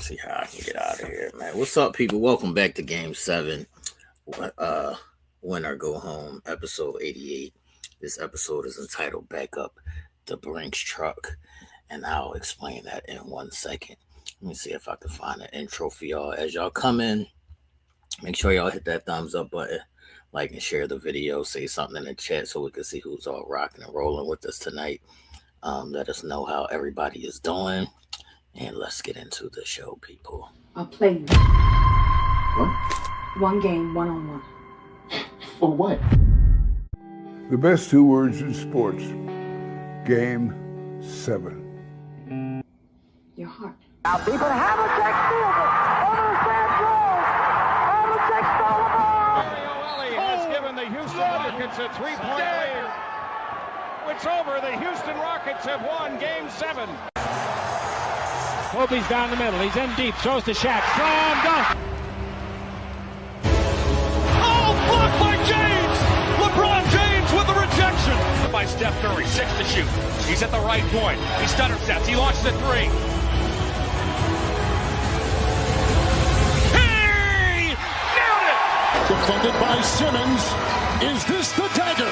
See how I can get out of here, man. What's up, people? Welcome back to Game 7. Win or Go Home, episode 88. This episode is entitled Back Up the Brinks Truck, and I'll explain that in 1 second. Let me see if I can find an intro for y'all. As y'all come in, make sure y'all hit that thumbs up button, like and share the video, say something in the chat so we can see who's all rocking and rolling with us tonight. Let us know how everybody is doing. And let's get into the show, people. I'll play you. What? One game, one-on-one. For what? The best 2 words in sports. Game 7. Your heart. Now people Havlicek steals it. Over the San Havlicek stole the ball. Mario has given the Houston Rockets a 3-point lead. It's over. The Houston Rockets have won Game 7. Kobe's down the middle. He's in deep. Throws to Shaq. Slam dunk. Oh, blocked by James. LeBron James with the rejection. By Steph Curry. 6 to shoot. He's at the right point. He stutter steps. He launches a 3. He nailed it. Defended by Simmons. Is this the dagger?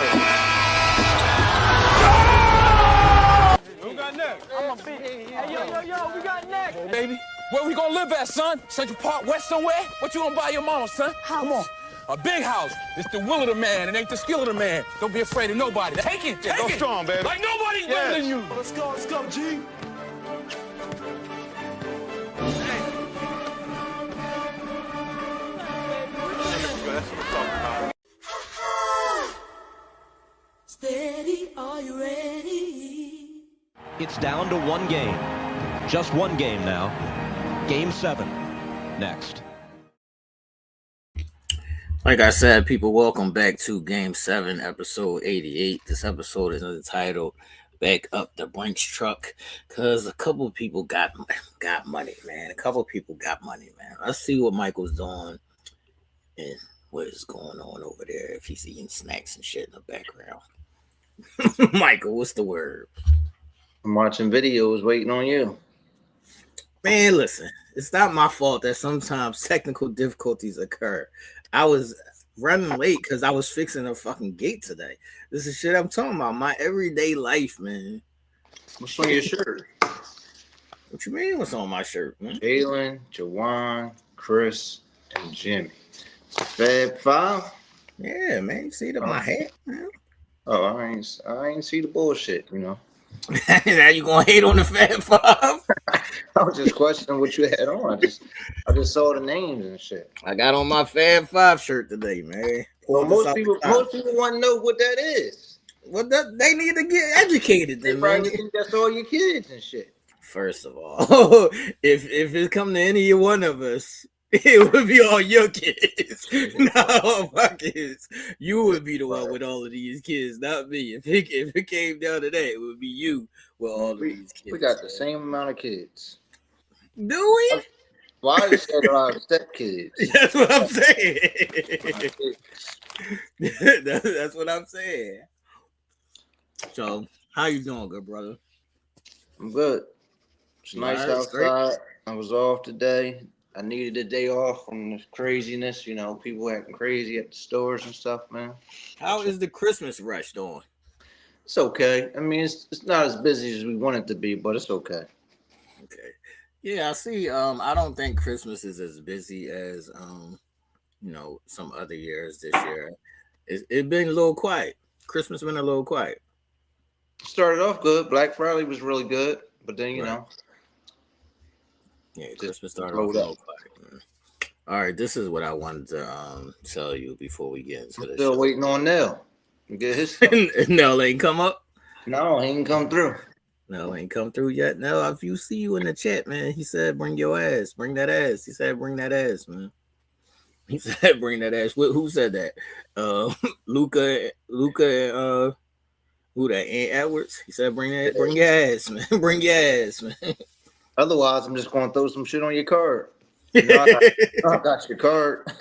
Who got next? I'm a beat. Hey, yo, we got next. Hey, baby, where we gonna live at, son? Central Park West somewhere? What you gonna buy your mama, son? Come on. A big house. It's the will of the man. It ain't the skill of the man. Don't be afraid of nobody. Take it. Take Go it. strong, baby. Like nobody's better than you. Let's go, G. Steady, are you ready? It's down to one game. Just one game now. Game 7. Next. Like I said, people, welcome back to Game 7, episode 88. This episode is entitled Back Up the Brinks Truck, because a couple of people got money, man. A couple of people got money, man. Let's see what Michael's doing and what is going on over there, if he's eating snacks and shit in the background. Michael, what's the word? I'm watching videos waiting on you. Man, listen, it's not my fault that sometimes technical difficulties occur. I was running late because I was fixing a fucking gate today. This is shit I'm talking about. My everyday life, man. What's on your shirt? What you mean what's on my shirt, man? Jalen, Jawan, Chris, and Jimmy. Fab 5? Yeah, man. You see my hat, man? Oh, I ain't see the bullshit, you know. Now you gonna hate on the Fab 5? I was just questioning what you had on. I just saw the names and shit. I got on my Fab 5 shirt today, man. Well, most people want to know what that is. Well, they need to get educated. They probably think that's all your kids and shit. First of all, if it come to any one of us, it would be all your kids, not all my kids. You would be the one with all of these kids, not me. If it came down to that, it would be you with all of these kids. We got the same amount of kids. Do we? Well, I just said a lot of step kids. That's what I'm saying. That's what I'm saying. So, how you doing, good brother? I'm good. It's nice outside. Great. I was off today. I needed a day off from the craziness, you know, people acting crazy at the stores and stuff, man. How is the Christmas rush doing? It's okay. I mean, it's not as busy as we want it to be, but it's okay. Okay. Yeah, I see. I don't think Christmas is as busy as some other years this year. It's been a little quiet. Christmas been a little quiet. Started off good. Black Friday was really good, but then you know. Yeah, Christmas started off a little quiet. Man. All right, this is what I wanted to tell you before we get into this. Still waiting on Nell to get his stuff. Nell ain't come up? No, he ain't come through. No, ain't come through yet. No, if you see you in the chat, man, he said, bring your ass. Bring that ass. He said, bring that ass, man. He said, bring that ass. Who said that? Luca and who that? Aunt Edwards? He said, bring your ass, man. Bring your ass, man. Otherwise, I'm just going to throw some shit on your card. You know, I got your card.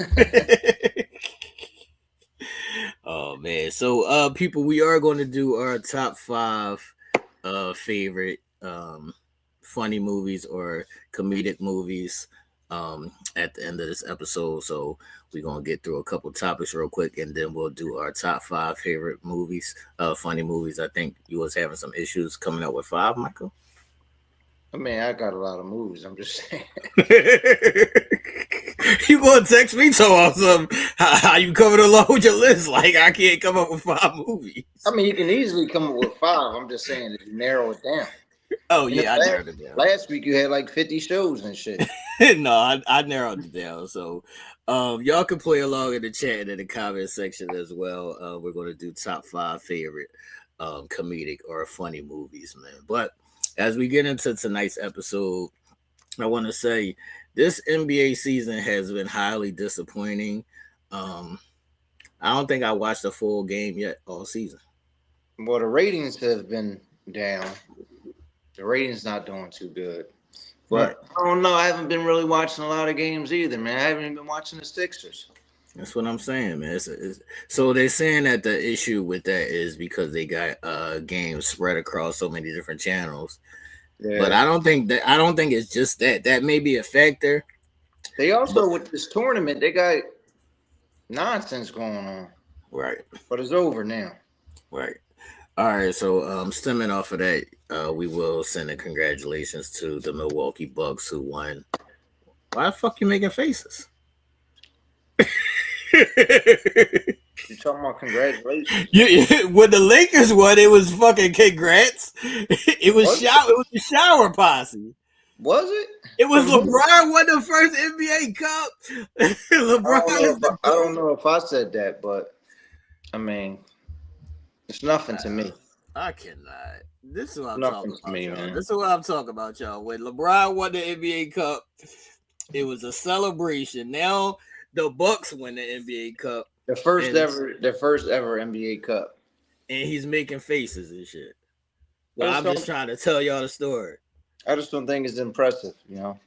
Oh, man. So, people, we are going to do our top 5 favorite funny movies or comedic movies at the end of this episode. So we're gonna get through a couple topics real quick, and then we'll do our top 5 favorite movies, funny movies. I think you was having some issues coming up with 5, Michael. I mean, I got a lot of movies. I'm just saying. You gonna text me talking about how you coming along with your list? Like I can't come up with 5 movies. I mean, you can easily come up with 5. I'm just saying that you narrow it down. Oh yeah, I narrowed it down. Last week you had like 50 shows and shit. No, I narrowed it down. So y'all can play along in the chat and in the comment section as well. We're gonna do top 5 favorite comedic or funny movies, man. But as we get into tonight's episode, I want to say this NBA season has been highly disappointing. I don't think I watched a full game yet all season. Well, the ratings have been down. The ratings not doing too good. But right. I don't know. I haven't been really watching a lot of games either, man. I haven't even been watching the Sixers. That's what I'm saying, man. So they're saying that the issue with that is because they got games spread across so many different channels. Yeah. But I don't think it's just that. That may be a factor. They also with this tournament, they got nonsense going on. Right. But it's over now. Right. All right. So stemming off of that, we will send a congratulations to the Milwaukee Bucks who won. Why the fuck you making faces? You talking about congratulations? When the Lakers won, it was fucking congrats. It was the shower posse. Was it? It was LeBron won the first NBA Cup. LeBron. I don't know if I said that, but I mean, it's nothing to me. I cannot. This is what I'm talking about, y'all. This is what I'm talking about, y'all. When LeBron won the NBA Cup, it was a celebration. Now the Bucks win the NBA Cup. The first ever NBA Cup. And he's making faces and shit. But I'm just trying to tell y'all the story. I just don't think it's impressive, you know.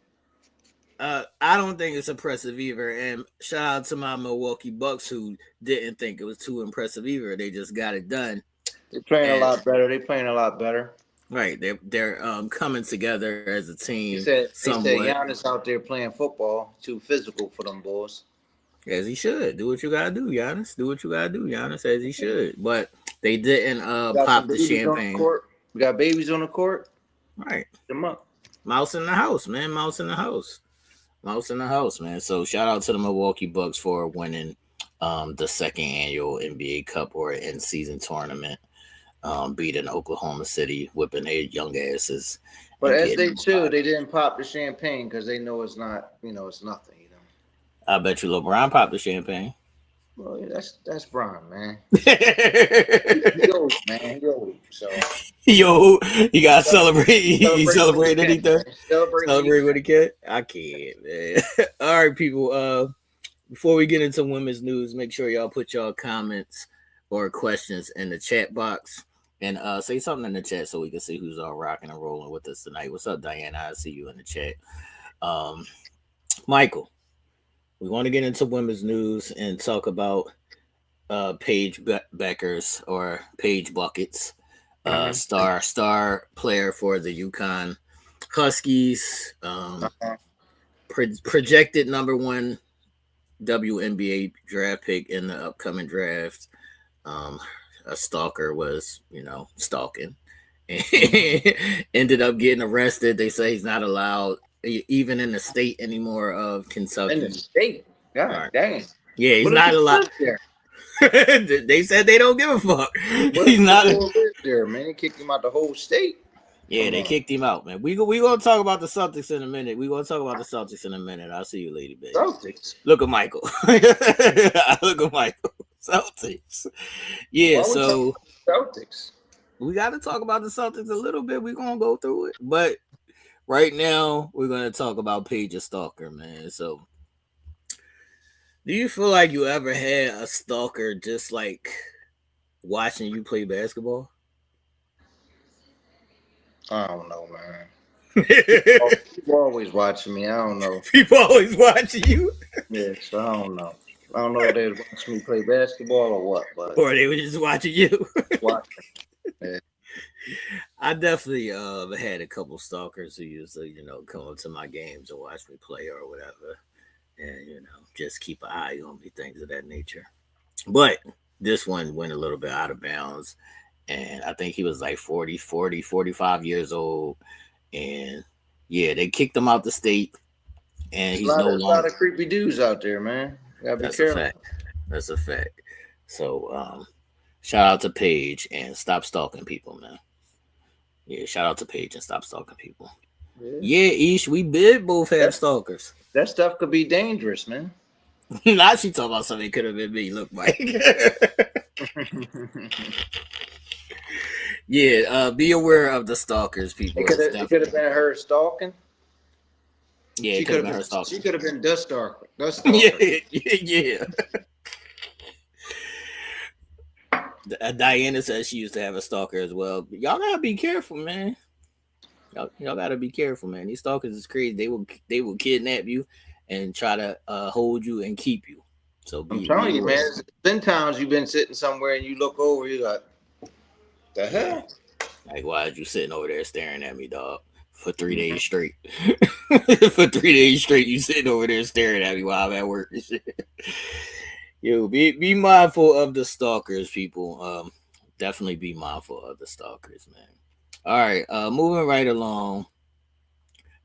I don't think it's impressive either. And shout out to my Milwaukee Bucks who didn't think it was too impressive either. They just got it done. They're playing a lot better. Right. They're coming together as a team. They said Giannis out there playing football, too physical for them boys. As he should. Do what you gotta do, Giannis. Do what you gotta do, Giannis, as he should. But they didn't pop the champagne. We got babies on the court. Right. Put them up. Mouse in the house, man. Mouse in the house, man. So shout out to the Milwaukee Bucks for winning the second annual NBA Cup or in-season tournament, beating Oklahoma City, whipping their young asses. But as they should, they didn't pop the champagne because they know it's not, it's nothing. I bet you LeBron popped the champagne. Well, yeah, that's Bron, man. He old, man. He old. So you gotta celebrate. You celebrate anything? Celebrate with a kid? I can't, man. All right, people. Before we get into women's news, make sure y'all put y'all comments or questions in the chat box and say something in the chat so we can see who's all rocking and rolling with us tonight. What's up, Diana? I see you in the chat. Michael. We want to get into women's news and talk about Paige Beckers or Paige Buckets, star player for the UConn Huskies, projected number 1 WNBA draft pick in the upcoming draft. A stalker was, stalking, and ended up getting arrested. They say he's not allowed even in the state anymore of Kentucky. In the state? God right. Dang. Yeah, he's not allowed. They said they don't give a fuck. He's not there, man. They kicked him out the whole state. Yeah, they kicked him out, man. We gonna talk about the Celtics in a minute. I'll see you later, baby. Celtics. Look at Michael. Celtics. Yeah, so Celtics. We got to talk about the Celtics a little bit. We're gonna go through it, but right now we're gonna talk about Paige Stalker, man. So, do you feel like you ever had a stalker just like watching you play basketball? I don't know, man. People always watching me. I don't know. People always watching you? Yes, I don't know. I don't know if they was watching me play basketball or what, but or they were just watching you. Watching. Yeah. I definitely had a couple stalkers who used to, come up to my games and watch me play or whatever. And, just keep an eye on me, things of that nature. But this one went a little bit out of bounds. And I think he was like 45 years old. And yeah, they kicked him out the state. And he's no a lot longer. of creepy dudes out there, man. You gotta be That's careful. a fact. That's a fact. So, shout out to Paige and stop stalking people, man. Yeah, shout out to Paige and stop stalking people. Yeah, Ish, we did both have stalkers. That stuff could be dangerous, man. Now she talking about something could have been me. Look, Mike. Yeah, be aware of the stalkers, people. It could have been her stalking. Yeah, it could have been her stalking. She could have been dust stalker. Yeah. Diana says she used to have a stalker as well. Y'all gotta be careful, man. Y'all gotta be careful, man. These stalkers is crazy. They will kidnap you and try to hold you and keep you. So I'm telling you, man. There's been times you've been sitting somewhere and you look over, you like, the hell? Like, why is you sitting over there staring at me, dog? For 3 days straight. For 3 days straight, you sitting over there staring at me while I'm at work. Yo, be mindful of the stalkers, people. Definitely be mindful of the stalkers, man. All right, moving right along.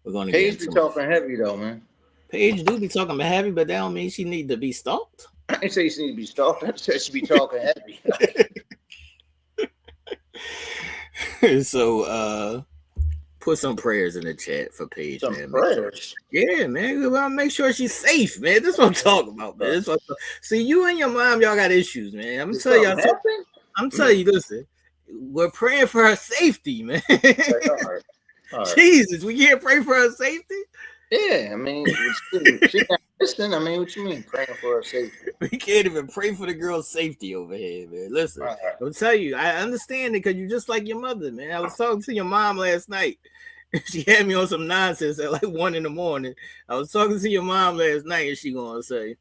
We're gonna Paige be talking heavy though, man. Paige do be talking heavy, but that don't mean she need to be stalked. I didn't say she need to be stalked. I said she be talking heavy. So, put some prayers in the chat for Paige, man. Prayers? Yeah, man. We want to make sure she's safe, man. This is what I'm talking about, man. See, you and your mom, y'all got issues, man. I'm telling you, listen. We're praying for her safety, man. All right. Jesus, we can't pray for her safety? Yeah, I mean, she not listening. I mean, what you mean praying for her safety? We can't even pray for the girl's safety over here, man. Listen, I'll tell you, I understand it because you're just like your mother, man. I was talking to your mom last night. She had me on some nonsense at like 1 a.m. I was talking to your mom last night, and she gonna say,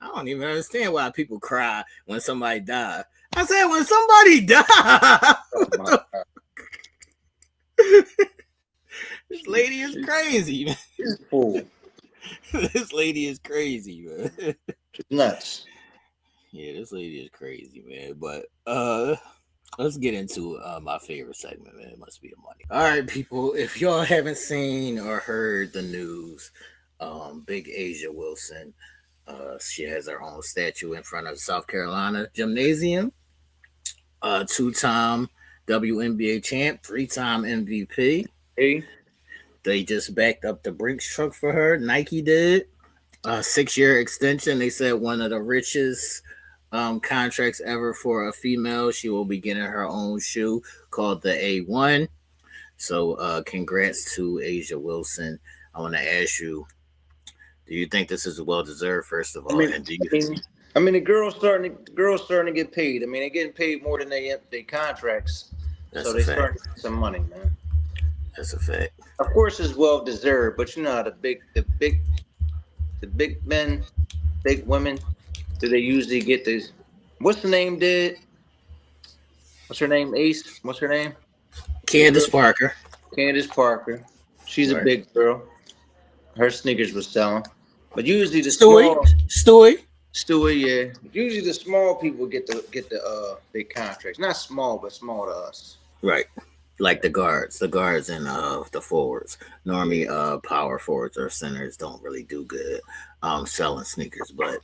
I don't even understand why people cry when somebody dies. I said, when somebody dies. This lady is crazy, man. She's a fool. This lady is crazy, man. She's nuts. Yeah, this lady is crazy, man. But let's get into my favorite segment, man. It must be the money. All right, people. If y'all haven't seen or heard the news, Big Asia Wilson, she has her own statue in front of South Carolina Gymnasium. 2-time WNBA champ, 3-time MVP. Hey. They just backed up the Brinks Truck for her. Nike did. 6-year extension. They said one of the richest contracts ever for a female. She will be getting her own shoe called the A1. So congrats to Asia Wilson. I want to ask you, do you think this is well deserved, first of all? I mean, the girls starting to get paid. I mean, they're getting paid more than they contracts. That's so they starting to get some money, man. That's a fact. Of course, it's well deserved, but you know how the big men, big women, do they usually get this? What's the name? What's her name? Ace. What's her name? Candace Parker. She's a big girl. Her sneakers was selling, but usually the Stewie, yeah. Usually the small people get the big contracts. Not small, but small to us. Right. Like the guards and the forwards. Normally, power forwards or centers don't really do good selling sneakers. But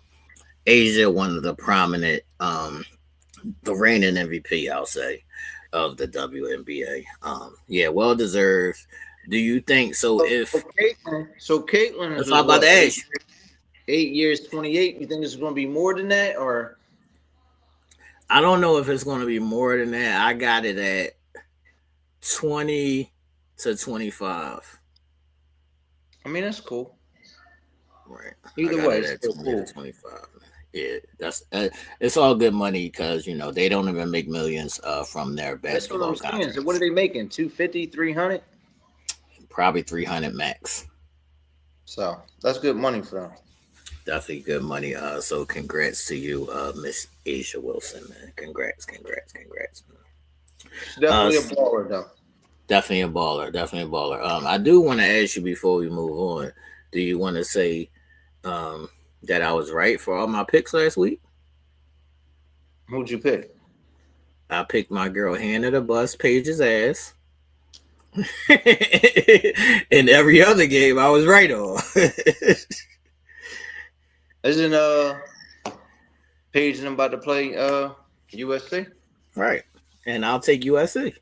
Asia, one of the prominent, the reigning MVP, I'll say, of the WNBA. Yeah, well deserved. Do you think so? Caitlin is about the age. 8 years, 28. You think it's going to be more than that, or? I don't know if it's going to be more than that. I got it at 20 to 25. I mean, that's cool. Right. Either way, it's still cool. 25. Yeah, that's it's all good money because they don't even make millions from their basketball contracts. So what are they making? 250, 300? Probably 300 max. So that's good money for them. Definitely good money. So congrats to you, Miss Asia Wilson, man. Congrats, man. Definitely a baller, though. Definitely a baller. I do want to ask you before we move on. Do you want to say that I was right for all my picks last week? Who'd you pick? I picked my girl Hannah the Bus Paige's ass. In every other game, I was right on. Isn't Paige about to play USC? Right. And I'll take USC.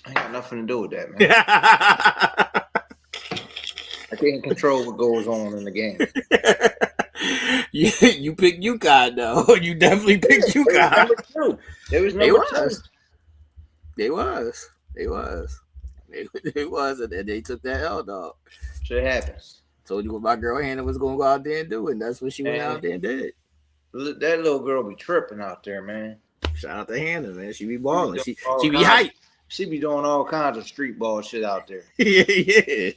I ain't got nothing to do with that, man. I can't control what goes on in the game. You picked UConn, though. You definitely picked UConn. It was number two. They was. And then they took that L, dog. Shit happens. Told you what my girl Hannah was going to go out there and do, and that's what she went out there and did. That little girl be tripping out there, man. Shout out to Hannah, man. She be balling. She be hype. She be doing all kinds of street ball shit out there. Yeah.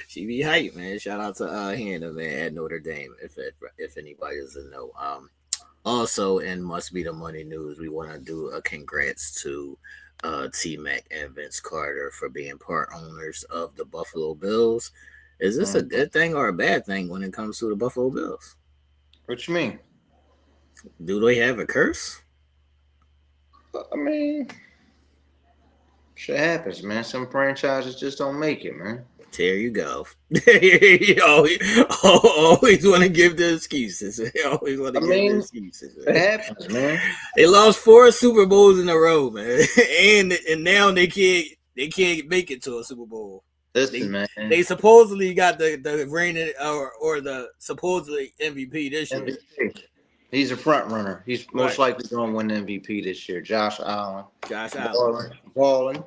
She be hype, man. Shout out to Hannah, man, at Notre Dame, if anybody doesn't know. Also, in Must Be the Money news, we want to do a congrats to T-Mac and Vince Carter for being part owners of the Buffalo Bills. Is this a good thing or a bad thing when it comes to the Buffalo Bills? What you mean? Do they have a curse? I mean, shit happens, man. Some franchises just don't make it, man. There you go. You always want to give the excuses. It happens, man. They lost 4 Super Bowls in a row, man, and now they can't make it to a Super Bowl. Listen, man. They supposedly got the reigning or the supposedly MVP this year. He's a front runner. He's most likely going to win the MVP this year. Josh Allen. Balling.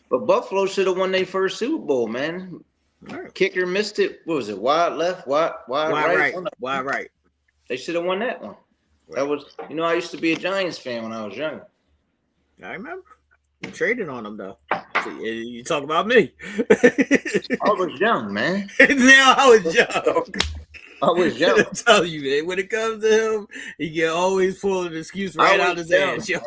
But Buffalo should have won their first Super Bowl, man. Right. Kicker missed it. What was it? Wide left, wide right. Wide right. They should have won that one. Right. That was, I used to be a Giants fan when I was younger. I remember. You traded on them, though. So you talk about me. I was young, man. Now I was young. I was young. I'm telling you, man. When it comes to him, he can always pull an excuse right out his ass. Yo.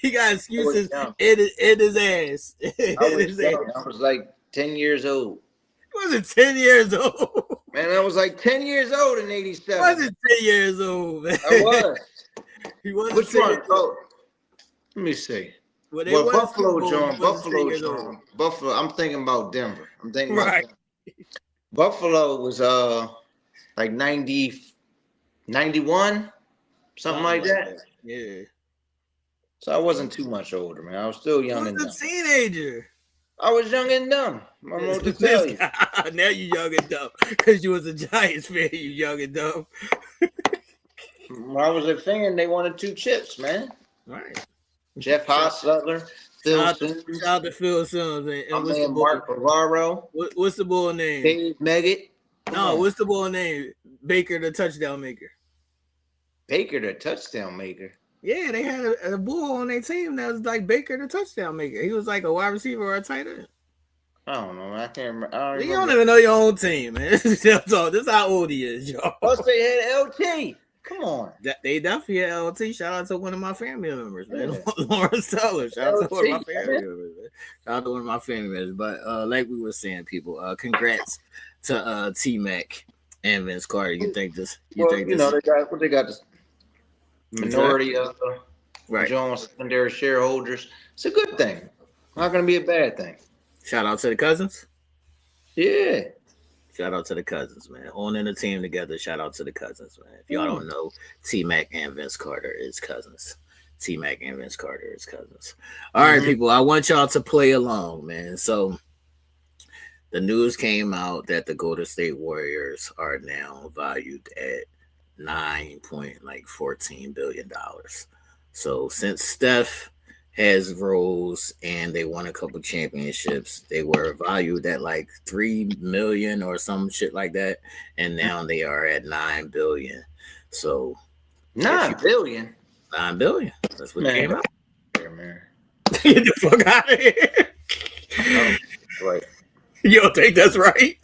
He got excuses in his ass. I was like 10 years old. He wasn't 10 years old. Man, I was like 10 years old in 87. He wasn't 10 years old, man. I was. He wasn't. Which one? Oh, let me see. Well, Buffalo, John. Buffalo. I'm thinking about Denver. I'm thinking about Denver. Buffalo was like 90, 91, something like that. Yeah. So I wasn't too much older, man. I was still young and dumb. A teenager. I was young and dumb. I don't know what to tell you. Now you young and dumb because you was a Giants fan. You young and dumb. When I was a fan, they wanted 2 chips, man. Right. Jeff Hostetler, Phil Sims. Shout out to Phil Sims and what's the Mark Bavaro. What's the bull name? Dave Meggett. No, what's the bull name? Baker the touchdown maker. Baker the touchdown maker. Yeah, they had a bull on their team that was like Baker the touchdown maker. He was like a wide receiver or a tight end. I don't know. I can't remember. You don't even know your own team, man. This is how old he is, y'all. Plus they had LT. Come on. They definitely had LT. Shout out to one of my family members, man. Yeah. Lawrence Teller. Shout out to one of my family members, man. Shout out to one of my family members. But like we were saying, people, congrats to T-Mac and Vince Carter. You think this? They got this minority of Jones secondary shareholders. It's a good thing. Not going to be a bad thing. Shout out to the cousins. Yeah. Shout out to the cousins, man. Owning a team together. Shout out to the cousins, man. If y'all don't know, T-Mac and Vince Carter is cousins. T-Mac and Vince Carter is cousins. All right, people. I want y'all to play along, man. So the news came out that the Golden State Warriors are now valued at $9.14 billion. So since Steph has rose and they won a couple championships, they were valued at like $3 million or some shit like that, and now they are at $9 billion. So $9 billion. $9 billion. That's what came out. Yeah, man. Get the fuck out of here. Right. You don't think that's right?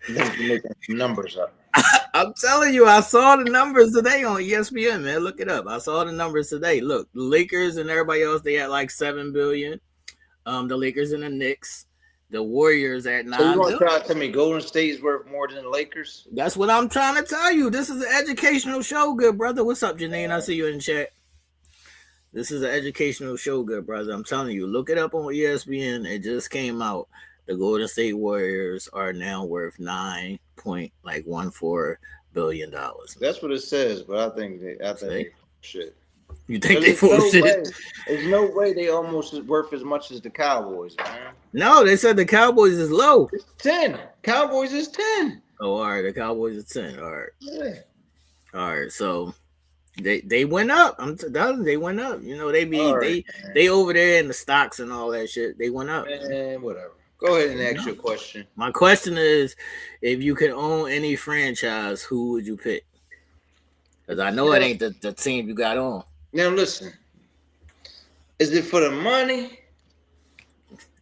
You're making numbers up. I I'm telling you, I saw the numbers today on ESPN, man. Look it up. I saw the numbers today. Look, the Lakers and everybody else, they had like 7 billion. The Lakers and the Knicks. The Warriors at 9 So you want billion. to try to tell me Golden State is worth more than the Lakers? That's what I'm trying to tell you. This is an educational show, good brother. What's up, Janine? I see you in the chat. This is an educational show, good brother. I'm telling you, look it up on ESPN. It just came out. The Golden State Warriors are now worth $9.14 billion. That's what it says, but I think they shit. You think they full shit? There's no way they almost is worth as much as the Cowboys, man. No, they said the Cowboys is low. It's 10. Cowboys is 10. Oh, all right. The Cowboys is 10. All right. Yeah. All right. So they went up. They went up. You know, they over there in the stocks and all that shit. They went up. Man, whatever. Go ahead and ask your question. My question is, if you could own any franchise, who would you pick? Because I know it ain't the team you got on. Now listen, is it for the money?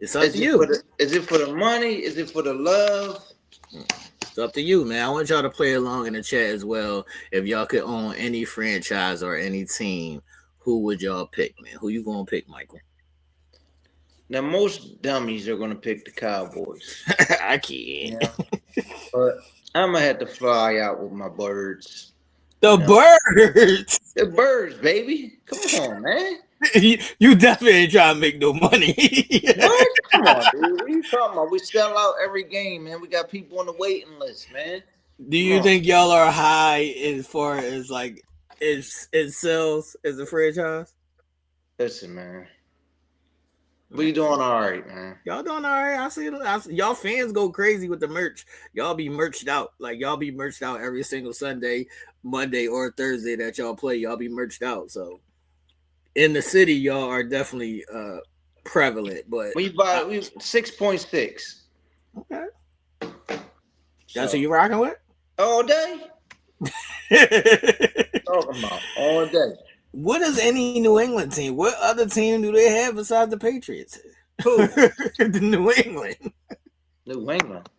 It's up to you. Is it for the money? Is it for the love? It's up to you, man. I want y'all to play along in the chat as well. If y'all could own any franchise or any team, who would y'all pick, man? Who you gonna pick, Michael? Now most dummies are gonna pick the Cowboys. I can't. Yeah. But I'm gonna have to fly out with my birds. Birds. The birds, baby. Come on, man. You definitely ain't trying to make no money. What? Come on, dude. What are you talking about? We sell out every game, man. We got people on the waiting list, man. Do you think y'all are high as far as like it sells as a franchise? Listen, man. We doing all right, man. Y'all doing all right. I see y'all fans go crazy with the merch. Y'all be merched out. Like y'all be merched out every single Sunday, Monday, or Thursday that y'all play. Y'all be merched out. So in the city, y'all are definitely prevalent. But we 6.6. Okay. That's what you rocking with? All day. Talking about all day. What is any New England team? What other team do they have besides the Patriots? Who? The New England. New England.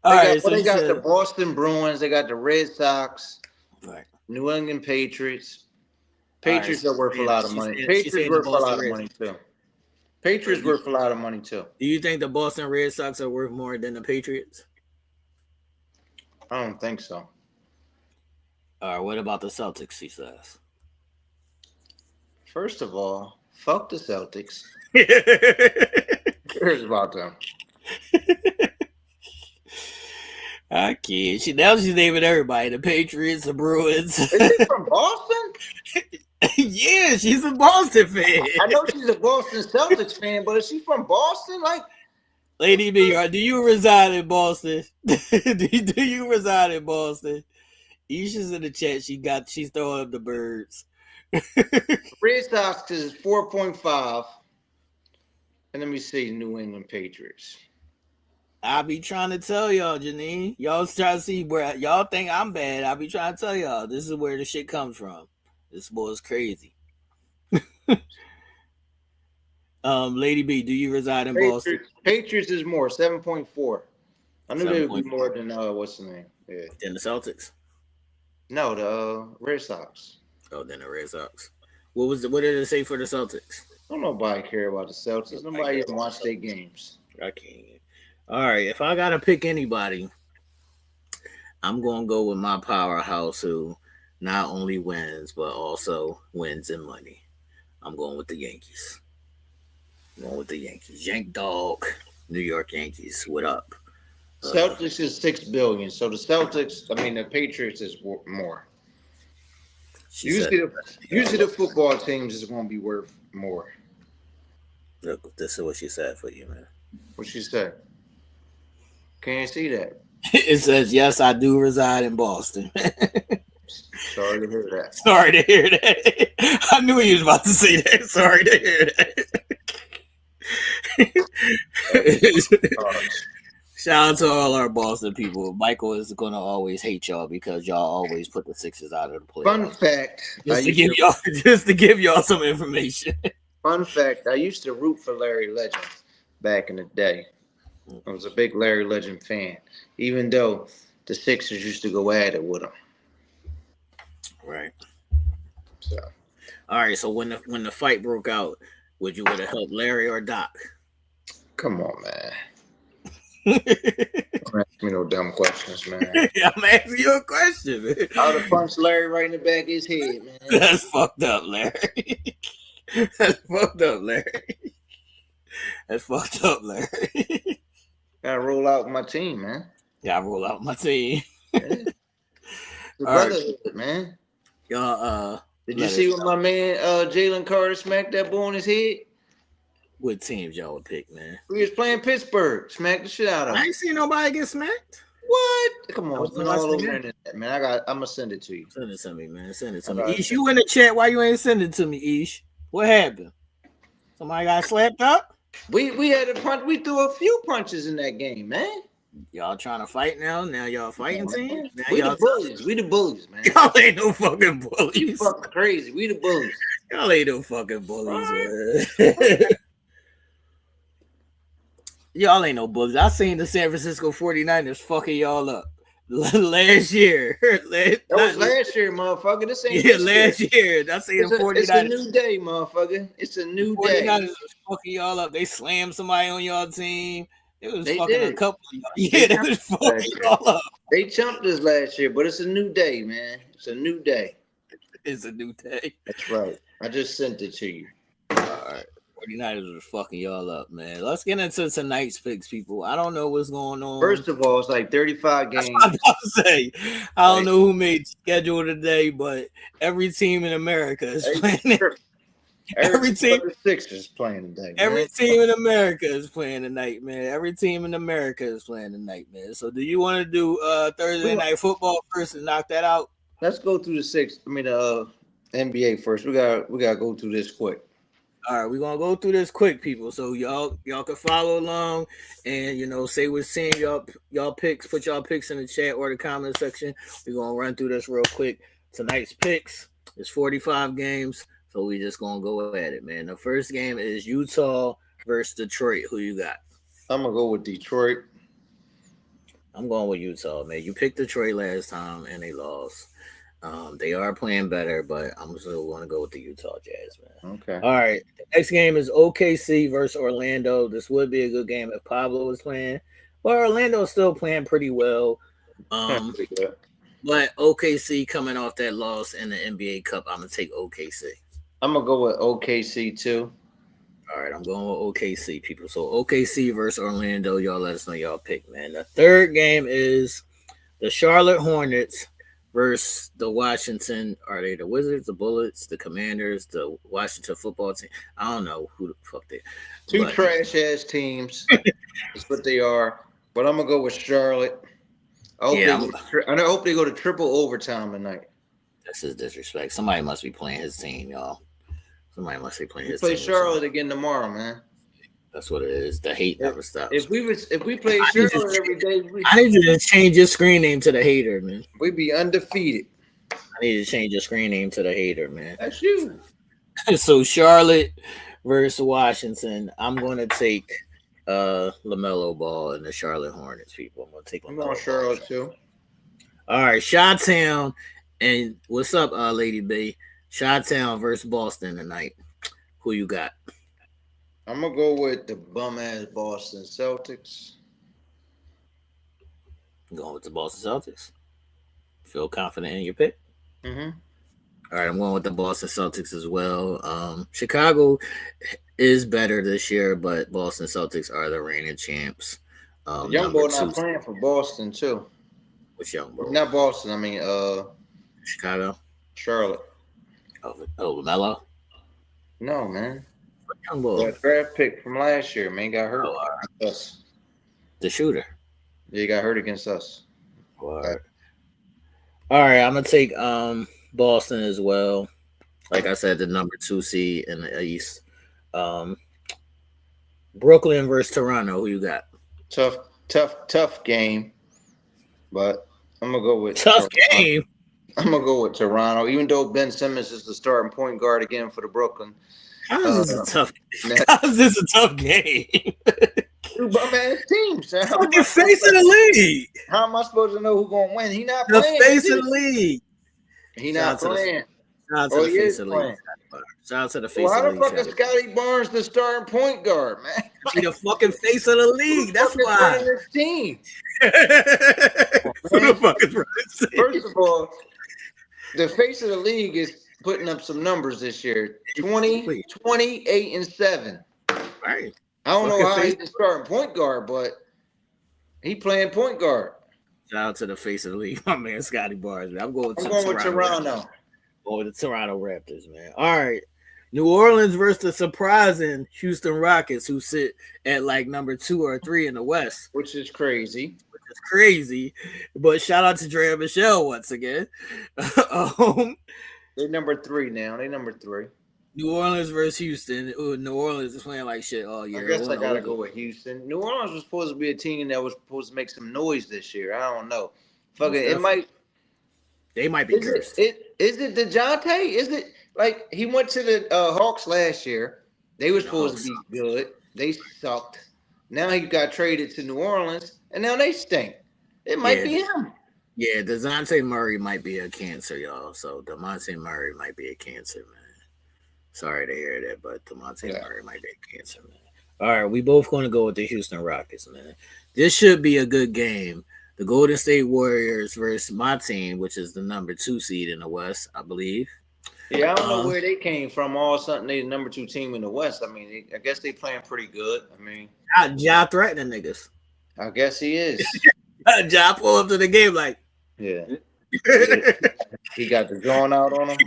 They got the Boston Bruins. They got the Red Sox. Right. New England Patriots. Patriots are worth a lot of money. Patriots worth a lot of money too. Patriots worth a lot of money too. Do you think the Boston Red Sox are worth more than the Patriots? I don't think so. All right. What about the Celtics? He says. First of all, fuck the Celtics. Who cares about them? I can't. Now she's naming everybody. The Patriots, the Bruins. Is she from Boston? Yeah, she's a Boston fan. I know she's a Boston Celtics fan, but is she from Boston? Like, Lady B, do you reside in Boston? do you reside in Boston? Isha's in the chat. She's throwing up the birds. Red Sox is 4.5. And let me see, New England Patriots. I be trying to tell y'all, Janine. Y'all trying to see where y'all think I'm bad. I be trying to tell y'all this is where the shit comes from. This boy's crazy. Lady B, do you reside in Boston? Patriots is more, 7.4. I knew they would be more than what's the name? Yeah. Than the Celtics? No, the Red Sox. Oh, then the Red Sox. What did it say for the Celtics? Don't nobody care about the Celtics. Nobody even watch their games. I can't. All right, if I gotta pick anybody, I'm gonna go with my powerhouse who not only wins but also wins in money. I'm going with the Yankees. Yank dog, New York Yankees. What up? Celtics is $6 billion. So the Patriots is more. Usually the football teams is going to be worth more. Look, this is what she said for you, man. What she said? Can't see that. It says, yes, I do reside in Boston. Sorry to hear that. Sorry to hear that. I knew he was about to say that. Sorry to hear that. Shout out to all our Boston people. Michael is going to always hate y'all because y'all always put the Sixers out of the playoffs. Fun fact. Just to give y'all some information. Fun fact. I used to root for Larry Legend back in the day. I was a big Larry Legend fan. Even though the Sixers used to go at it with them. Right. So, all right. So when the fight broke out, would you have helped Larry or Doc? Come on, man. Don't ask me no dumb questions, man. I'm asking you a question, man. I would have punched Larry right in the back of his head, man. That's fucked up, Larry. That's fucked up, Larry. That's fucked up, Larry. Gotta roll out my team, man. Yeah, I roll out my team. Yeah. The brotherhood, right, man. Y'all, did you see what my man Jalen Carter smacked that boy on his head? What teams y'all would pick, man? We was playing Pittsburgh. Smacked the shit out of him. I ain't seen nobody get smacked. What? Come on, it's all over the internet, man. I'm gonna send it to you. Send it to me, man. Send it to me. Ish, you in the chat? Why you ain't send it to me, Ish? What happened? Somebody got slapped up? We had a punch. We threw a few punches in that game, man. Y'all trying to fight now? Now y'all fighting team? Now We the bullies. We the bullies, man. Y'all ain't no fucking bullies. You fucking crazy. We the bullies. Y'all ain't no fucking bullies, man. Y'all ain't no bullies. I seen the San Francisco 49ers fucking y'all up last year. That was last year, motherfucker. This ain't last year. I seen the 49ers. It's a new day, motherfucker. It's a new day. 49ers was fucking y'all up. They slammed somebody on y'all team. It was fucking a couple of y'all. Yeah, they was fucking y'all up. They jumped us last year, but it's a new day, man. It's a new day. It's a new day. That's right. I just sent it to you. All right. 49ers was fucking y'all up, man. Let's get into tonight's picks, people. I don't know what's going on. First of all, it's like 35 games. I'm about to say, I don't know who made schedule today, but every team in America is playing. Every team, the Sixers playing today. Every team in America is playing tonight, man. Every team in America is playing tonight, man. So, do you want to do Thursday night football first and knock that out? Let's go through the NBA first. We gotta go through this quick. All right, we're gonna go through this quick, people. So y'all can follow along and say what team y'all picks. Put y'all picks in the chat or the comment section. We're gonna run through this real quick. Tonight's picks is 45 games. So we just gonna go at it, man. The first game is Utah versus Detroit. Who you got? I'm gonna go with Detroit. I'm going with Utah, man. You picked Detroit last time and they lost. They are playing better, but I'm still going to go with the Utah Jazz, man. Okay. All right. The next game is OKC versus Orlando. This would be a good game if Pablo was playing, but Orlando is still playing pretty well. But OKC coming off that loss in the NBA Cup, I'm gonna take OKC. I'm gonna go with OKC too. All right, I'm going with OKC, people. So OKC versus Orlando. Y'all let us know y'all pick, man. The third game is the Charlotte Hornets versus the Washington. Are they the Wizards, the Bullets, the Commanders, the Washington football team? I don't know who the fuck they. Two trash ass teams. That's what they are. But I'm gonna go with Charlotte. I hope they go to triple overtime tonight. That's his disrespect. Somebody must be playing his team, y'all. Somebody must be playing his team. Play Charlotte again tomorrow, man. That's what it is. The hate never stops. If we play Charlotte every day, I need you to change your screen name to the hater, man. We'd be undefeated. I need to change your screen name to the hater, man. That's you. So Charlotte versus Washington. I'm going to take LaMelo Ball and the Charlotte Hornets, people. I'm going to take LaMelo. I'm on Charlotte too. All right, Chi-Town. And what's up, Lady B? Chi-Town versus Boston tonight. Who you got? I'm going to go with the bum-ass Boston Celtics. Going with the Boston Celtics? Feel confident in your pick? Mm-hmm. All right, I'm going with the Boston Celtics as well. Chicago is better this year, but Boston Celtics are the reigning champs. Young boy not playing for Boston, too. Which young boy? Not Boston, I mean Chicago? Charlotte. Oh, LaMelo? No, man. Young boy. That draft pick from last year, man, got hurt against us. The shooter. Yeah, he got hurt against us. All right, I'm gonna take Boston as well. Like I said, the number 2 seed in the East. Brooklyn versus Toronto. Who you got? Tough game. But I'm gonna go with tough game. I'm gonna go with Toronto, even though Ben Simmons is the starting point guard again for the Brooklyn. How is this a tough? How is this a tough game? Two bum ass teams. Fucking face of the league. How am I supposed to know who's gonna win? He not The playing. face of the league. He not playing. Shout out to the face of the league. Shout out to the face of the league. How the fuck is Scotty Barnes the starting point guard, man? He the fucking face of the league. That's why. This team. Who the fuck is running this team? First of all, the face of the league is putting up some numbers this year. 20, 28, and 7. Right. I don't know how he's the starting point guard, but he playing point guard. Shout out to the face of the league, my man Scotty Barnes. Man. I'm going with Toronto. Going with the Toronto Raptors, man. All right. New Orleans versus the surprising Houston Rockets, who sit at like number 2 or 3 in the West. Which is crazy. But shout out to Dre and Michelle once again. They're number 3 now. They're number 3. New Orleans versus Houston. Ooh, New Orleans is playing like shit all year. I guess I gotta go with Houston. New Orleans was supposed to be a team that was supposed to make some noise this year. I don't know. It might. They might be cursed. Is it DeJounte? Is it like he went to the Hawks last year? They were supposed to be good. They sucked. Now he got traded to New Orleans, and now they stink. It might be him. Yeah, DeJounte Murray might be a cancer, y'all. So DeMonte Murray might be a cancer, man. Sorry to hear that, but DeMonte Murray might be a cancer, man. All right, we both going to go with the Houston Rockets, man. This should be a good game. The Golden State Warriors versus my team, which is the number 2 seed in the West, I believe. Yeah, I don't know where they came from. All of a sudden, they the number 2 team in the West. I mean, I guess they playing pretty good. I mean, Ja threatening niggas. I guess he is. Ja pull up to the game like, yeah. He got the jaw out on him.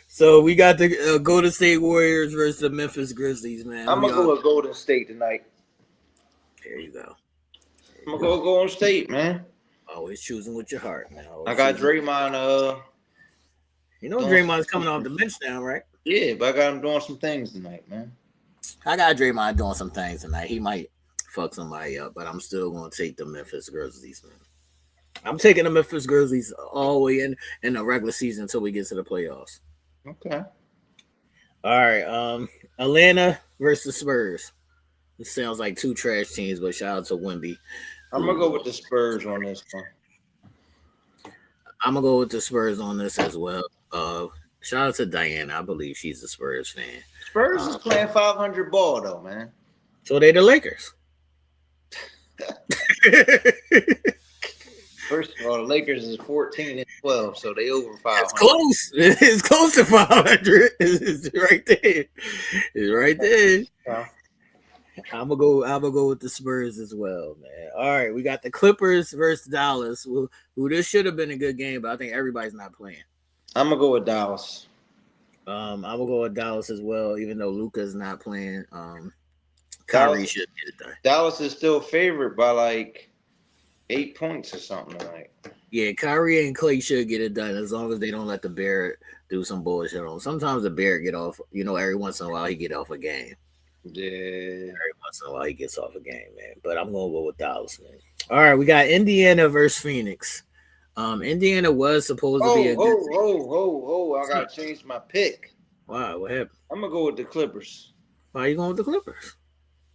So we got the Golden State Warriors versus the Memphis Grizzlies, man. I'm gonna go with Golden State tonight. There you go. I'm gonna go Golden State, man. Always choosing with your heart, man. I got Draymond. You know Draymond's coming off the bench now, right? Yeah, but I got him doing some things tonight, man. I got Draymond doing some things tonight. He might fuck somebody up, but I'm still gonna take the Memphis Grizzlies, man. I'm taking the Memphis Grizzlies all the way in the regular season until we get to the playoffs. Okay. All right. Atlanta versus Spurs. It sounds like 2 trash teams, but shout out to Wemby. I'm gonna go with the Spurs on this one. I'm gonna go with the Spurs on this as well. Shout out to Diana. I believe she's a Spurs fan. Spurs is playing 500 ball though, man. So they the Lakers. First of all, the Lakers is 14 and 12, so they over 500. It's close. It's close to 500. It's right there. It's right there. Yeah. I'm gonna go with the Spurs as well, man. All right, we got the Clippers versus Dallas. Who this should have been a good game, but I think everybody's not playing. I'm gonna go with Dallas. I'm gonna go with Dallas as well, even though Luka's not playing. Kyrie should get it done. Dallas is still favored by like 8 points or something like. Yeah, Kyrie and Clay should get it done as long as they don't let the Barrett do some bullshit on. Sometimes the Barrett get off. Every once in a while he get off a game. Yeah. Every once in a while he gets off a game, man. But I'm gonna go with Dallas, man. All right, we got Indiana versus Phoenix. Indiana was supposed to be a good team. I gotta change my pick. Wow, what happened? I'm gonna go with the Clippers. Why are you going with the Clippers?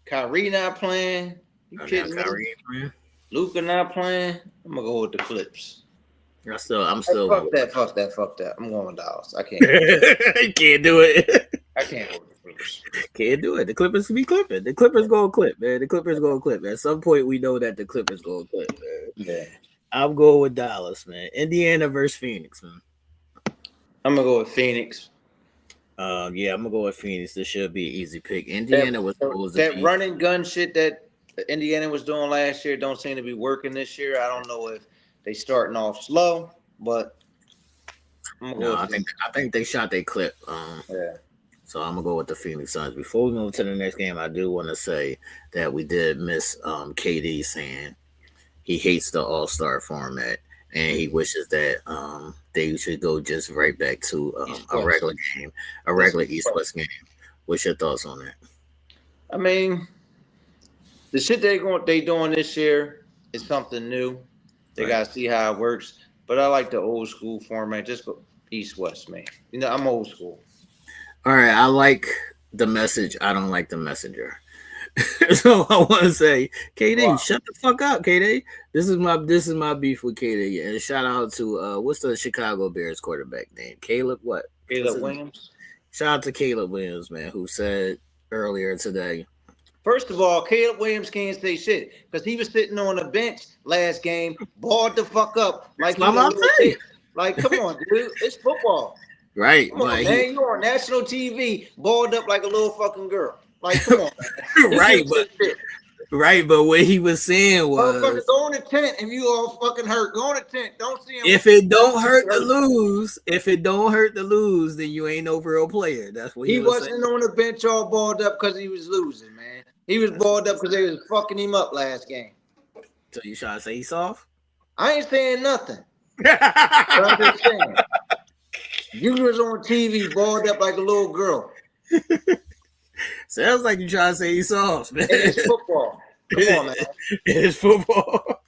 Kyrie not playing. You kidding me? Kyrie ain't playing. Luka not playing. I'm gonna go with the Clips. I'm still fuck that. I'm going with Dallas. I can't. You can't do it. I can't go with the Clippers. Can't do it. The Clippers can be clipping. The Clippers go clip, man. The Clippers go clip. At some point, we know that the Clippers go clip, man. Yeah. I'm going with Dallas, man. Indiana versus Phoenix, man. I'm gonna go with Phoenix. Yeah, I'm gonna go with Phoenix. This should be an easy pick. Indiana was supposed to be run and gun shit that Indiana was doing last year. Don't seem to be working this year. I don't know if they starting off slow, but I think they shot their clip. Yeah. So I'm gonna go with the Phoenix Suns. Before we move to the next game, I do want to say that we did miss KD saying he hates the All-Star format and he wishes that they should go just right back to a regular game, a regular East-West game. What's your thoughts on that? I mean, the shit they doing this year is something new. They gotta see how it works. But I like the old school format. Just go East-West, man. I'm old school. All right, I like the message. I don't like the messenger. So I want to say, KD, shut the fuck up, KD. This is my beef with KD. And shout out to what's the Chicago Bears quarterback name? Caleb what? Caleb Williams. Shout out to Caleb Williams, man, who said earlier today. First of all, Caleb Williams can't say shit because he was sitting on the bench last game, balled the fuck up like he's a little bitch. Like, come on, dude, it's football. Right, come on, man. You on national TV, balled up like a little fucking girl. Like, come on, man. right, but what he was saying was, go on the tent if you all fucking hurt. Go on the tent. Don't see him. If it don't hurt to lose, then you ain't no real player. That's what he was wasn't saying. On the bench all balled up because he was losing, man. He was balled up because they was fucking him up last game. So you trying to say he's soft? I ain't saying nothing. I'm just saying. You was on TV balled up like a little girl. Sounds like you trying to say he's soft, man. It's football. Come on, man. It's football.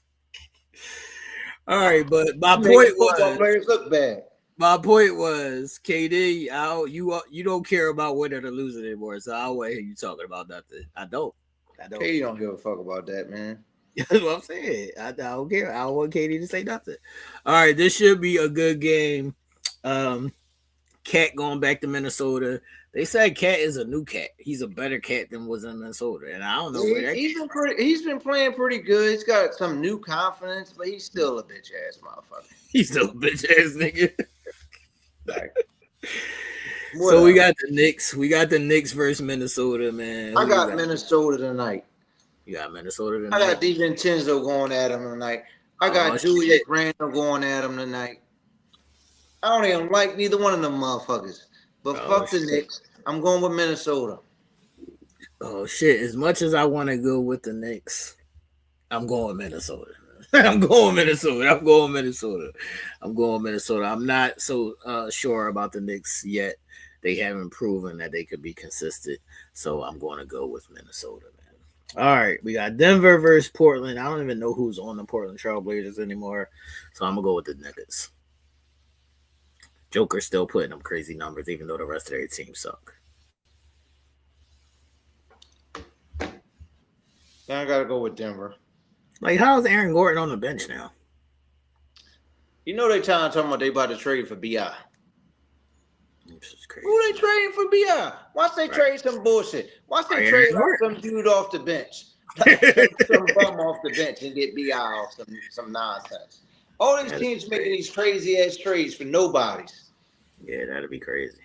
All right, but my point was players look bad. My point was, KD, you don't care about winning or losing anymore, so I don't want to hear you talking about nothing. I don't. KD don't give a fuck about that, man. That's what I'm saying. I don't care. I don't want KD to say nothing. All right, this should be a good game. Cat going back to Minnesota. They said Cat is a new Cat. He's a better Cat than was in Minnesota, and I don't know where that. He's been playing pretty good. He's got some new confidence, but he's still a bitch ass motherfucker. He's still a bitch ass nigga. So we got the Knicks. We got the Knicks versus Minnesota, man. I got Minnesota tonight. You got Minnesota tonight. I got DiVincenzo going at him tonight. I got Julius Randle going at him tonight. I don't even like neither one of them motherfuckers. But fuck the Knicks. I'm going with Minnesota. Oh shit! As much as I want to go with the Knicks, I'm going Minnesota. I'm going Minnesota. I'm not so sure about the Knicks yet. They haven't proven that they could be consistent. So I'm going to go with Minnesota, man. All right. We got Denver versus Portland. I don't even know who's on the Portland Trailblazers anymore. So I'm going to go with the Nuggets. Joker's still putting up crazy numbers, even though the rest of their team suck. Now I got to go with Denver. Like, how's Aaron Gordon on the bench now? You know they talking about they about to trade for B.I. This is crazy. Who they trading for B.I.? Watch they trade some bullshit. Watch they trade some dude off the bench. some bum off the bench and get B.I. off some nonsense. All these teams making these crazy-ass trades for nobodies. Yeah, that'd be crazy.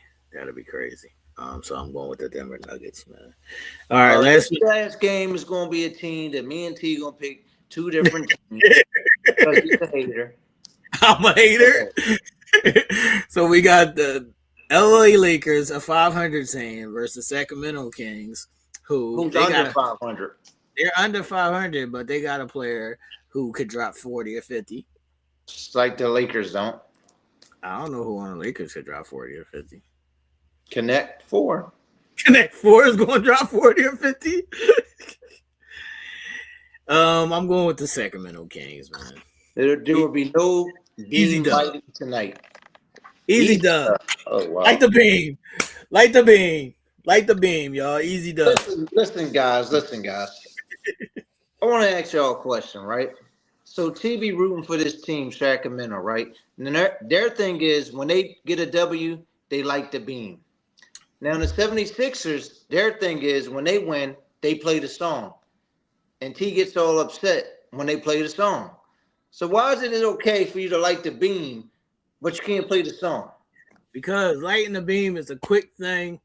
So I'm going with the Denver Nuggets, man. All right, last game is going to be a team that me and T going to pick two different teams. Because he's a hater. I'm a hater. So we got the LA Lakers, a 500 team, versus Sacramento Kings, who's under 500. They're under 500, but they got a player who could drop 40 or 50. Just like the Lakers don't. I don't know who on the Lakers could drop 40 or 50. Connect 4. Connect 4 is going to drop 40 or 50? I'm going with the Sacramento Kings, man. There will be no easy dub tonight. Easy dub. Oh, wow. Light the beam, y'all. Easy dub. Listen, guys. I want to ask y'all a question, right? So TV rooting for this team, Sacramento, right? And their thing is when they get a W, they like the beam. Now the 76ers, their thing is when they win, they play the song. And T gets all upset when they play the song. So why is it okay for you to like the beam, but you can't play the song? Because lighting the beam is a quick thing.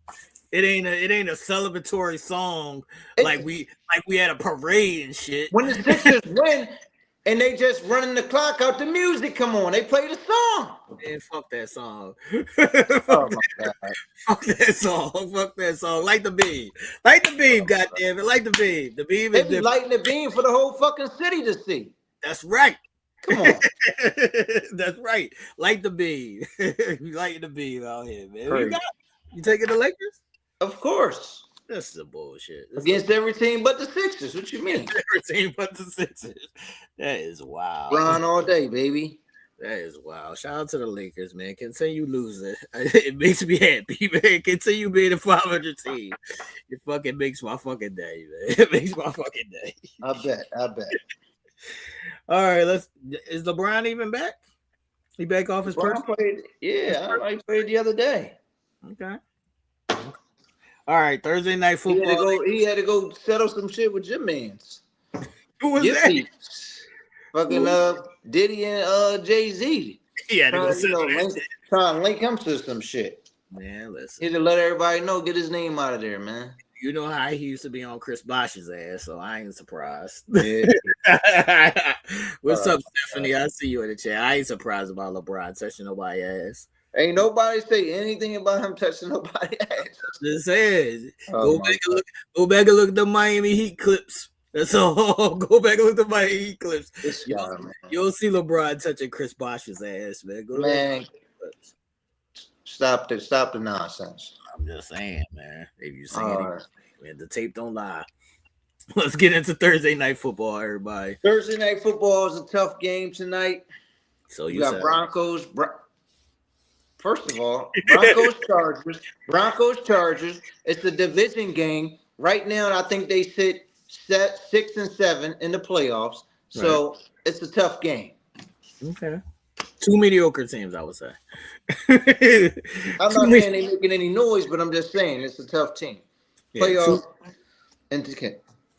It ain't a celebratory song like we had a parade and shit. When the Sixers win and they just running the clock out, the music come on, they play the song. Man, fuck that song. Oh my God. Fuck that song. Light the beam. Goddamn it. Light the beam. The beam is different. Lighting the beam for the whole fucking city to see. That's right. Come on. That's right. Light the beam. You lighting the beam out here, man. You taking the Lakers? Of course. That's the bullshit. Against every team but the Sixers. What you mean? Every team but the Sixers. That is wild. Ron all day, baby. That is wild. Shout out to the Lakers, man. Continue losing. It makes me happy, man. Continue being a 500 team. It fucking makes my fucking day, man. It makes my fucking day. I bet. All right, is LeBron even back? He back off his LeBron played. Yeah, I played the other day. Okay. All right, Thursday night football. He had to go settle some shit with your mans. Who was that? Fucking Diddy and Jay-Z. Yeah, trying to link him to some shit. Man, listen. He had to let everybody know, get his name out of there, man. You know how he used to be on Chris Bosh's ass, so I ain't surprised. Yeah. What's up, Stephanie? I see you in the chat. I ain't surprised about LeBron touching nobody's ass. Ain't nobody say anything about him touching nobody's ass. Just says, go back and look at the Miami Heat clips. That's all. Go back and look at the Miami Heat clips. You'll see LeBron touching Chris Bosh's ass, man. Stop the nonsense. I'm just saying, man. If you see it, man, the tape don't lie. Let's get into Thursday night football, everybody. Thursday night football is a tough game tonight. So you got Broncos. First of all, Broncos Chargers. It's a division game right now. I think they sit 6 and 7 in the playoffs. So it's a tough game. Okay. Two mediocre teams, I would say. I'm not saying they're making any noise, but I'm just saying it's a tough team. Playoffs.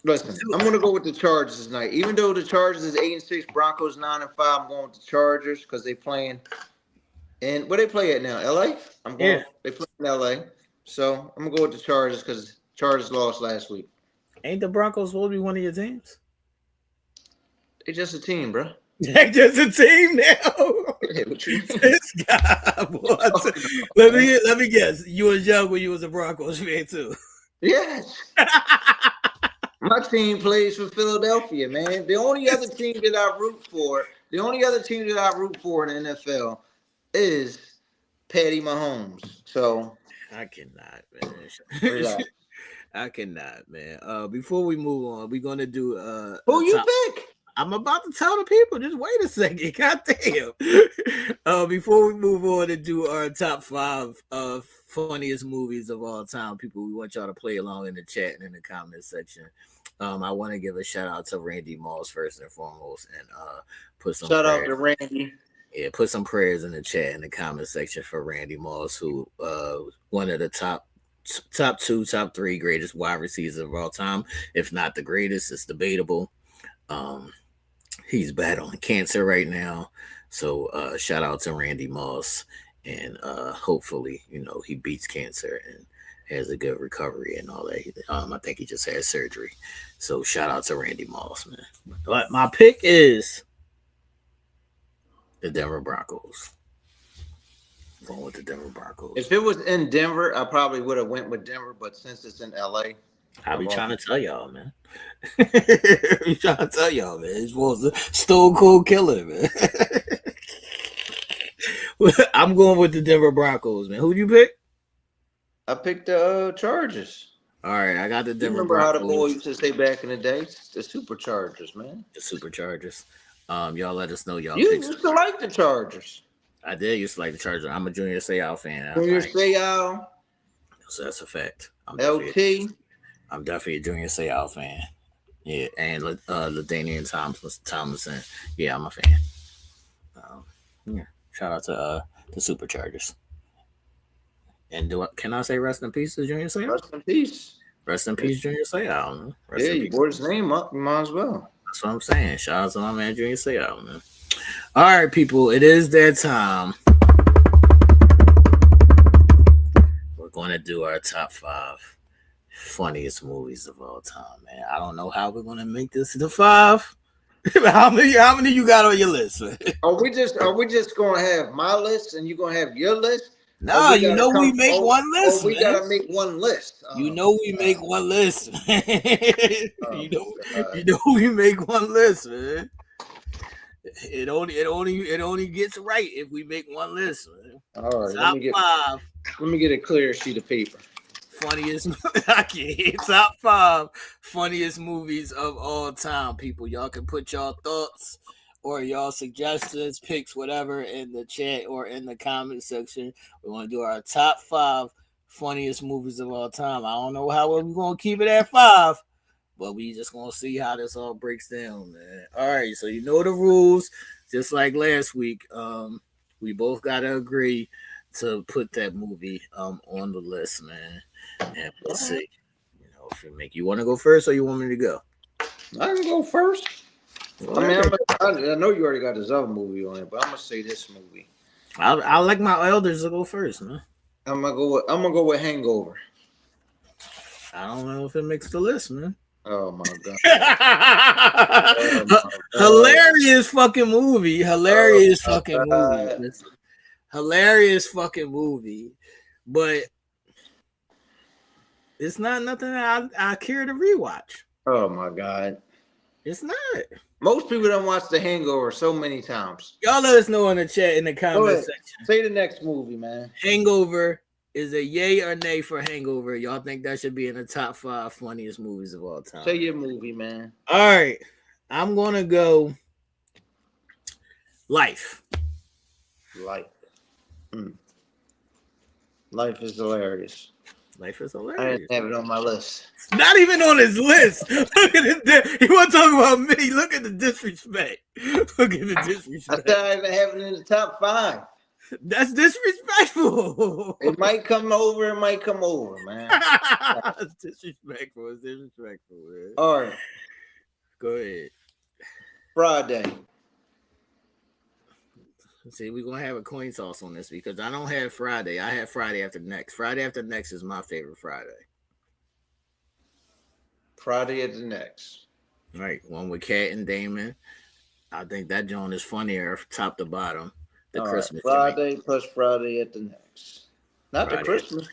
Listen, I'm going to go with the Chargers tonight. Even though the Chargers is 8-6, Broncos 9-5, I'm going with the Chargers because they playing. And where they play at now? LA? They play in LA. So I'm going to go with the Chargers because Chargers lost last week. Ain't the Broncos supposed to be one of your teams? They just a team, bro. They just a team now. This guy, let me guess. You was young when you was a Broncos fan too. Yes. My team plays for Philadelphia, man. The only other team that I root for in the NFL is Patty Mahomes. So I cannot, man. I cannot, man. Before we move on, we're gonna do who you pick? I'm about to tell the people. Just wait a second. God damn. Before we move on and do our top 5 funniest movies of all time, people, we want y'all to play along in the chat and in the comment section. I want to give a shout out to Randy Moss first and foremost, and put some shout out to Randy. Yeah, put some prayers in the chat in the comment section for Randy Moss, who one of the top 2, top 3 greatest wide receivers of all time, if not the greatest. It's debatable. He's battling cancer right now, so shout out to Randy Moss, and hopefully, he beats cancer and has a good recovery and all that. I think he just had surgery, so shout out to Randy Moss, man. But my pick is the Denver Broncos. I'm going with the Denver Broncos. If it was in Denver, I probably would have went with Denver, but since it's in LA, I be trying to tell y'all, man. It's supposed to Stone Cold Killer, man. I'm going with the Denver Broncos, man. Who'd you pick? I picked the Chargers. All right, I got the Denver Remember Broncos. How the boy used to say back in the day? The Superchargers, man. The Superchargers. Y'all let us know y'all. You used to like the Chargers. I did used to like the Chargers. I'm a Junior Seau fan. Junior Seau. So that's a fact. I'm definitely a Junior Seau fan. Yeah, and LaDainian Tomlinson. Yeah, I'm a fan. Yeah, shout out to the Superchargers. And can I say rest in peace to Junior Seau? Rest in peace. Rest in peace, Junior Seau. You brought his name up. You might as well. That's what I'm saying. Shout out to my man Junior Seau, man. All right, people, it is that time. We're going to do our top 5 funniest movies of all time, man. I don't know how we're going to make this to 5. How many you got on your list, man? Are we just going to have my list and you're going to have your list? No, we make one list. We got to make one list. We make one list. Man. We make one list, man. It only gets right if we make one list, man. All right, top 5. Let me get a clear sheet of paper. Top 5 funniest movies of all time, people. Y'all can put y'all thoughts or y'all suggestions, picks, whatever in the chat or in the comment section. We want to do our top 5 funniest movies of all time. I don't know how well we're going to keep it at 5, but we just going to see how this all breaks down, man. All right, so you know the rules. Just like last week, we both got to agree to put that movie on the list, man. And we'll see. You know, if you want to go first or you want me to go? I can go first. Well, I mean, I know you already got this other movie on it, but I'm gonna say this movie. I like my elders to go first, man. I'm gonna go with Hangover. I don't know if it makes the list, man. Oh my god! Hilarious fucking movie. Hilarious fucking movie. But it's not nothing I care to rewatch. Oh my god! It's not. Most people don't watch The Hangover so many times. Y'all let us know in the chat in the comment section. Say the next movie, man. Hangover is a yay or nay for Hangover. Y'all think that should be in the top 5 funniest movies of all time? Say your movie, man. All right. I'm going to go Life. Life. Life is hilarious. Life is I hilarious. didn't have it on my list. Not even on his list. Look at it. He want to talk about me. Look at the disrespect. Look at the disrespect. I said I didn't have it in the top 5. That's disrespectful. It might come over. It might come over, man. It's disrespectful. It's disrespectful, man. All right. Go ahead. Friday. See, we're going to have a coin toss on this because I don't have Friday. I have Friday After Next. Friday After Next is my favorite Friday. Friday After Next. All right. One with Kat and Damon. I think that joint is funnier top to bottom. The Christmas Friday joint. Plus Friday After Next. Not Friday. The Christmas.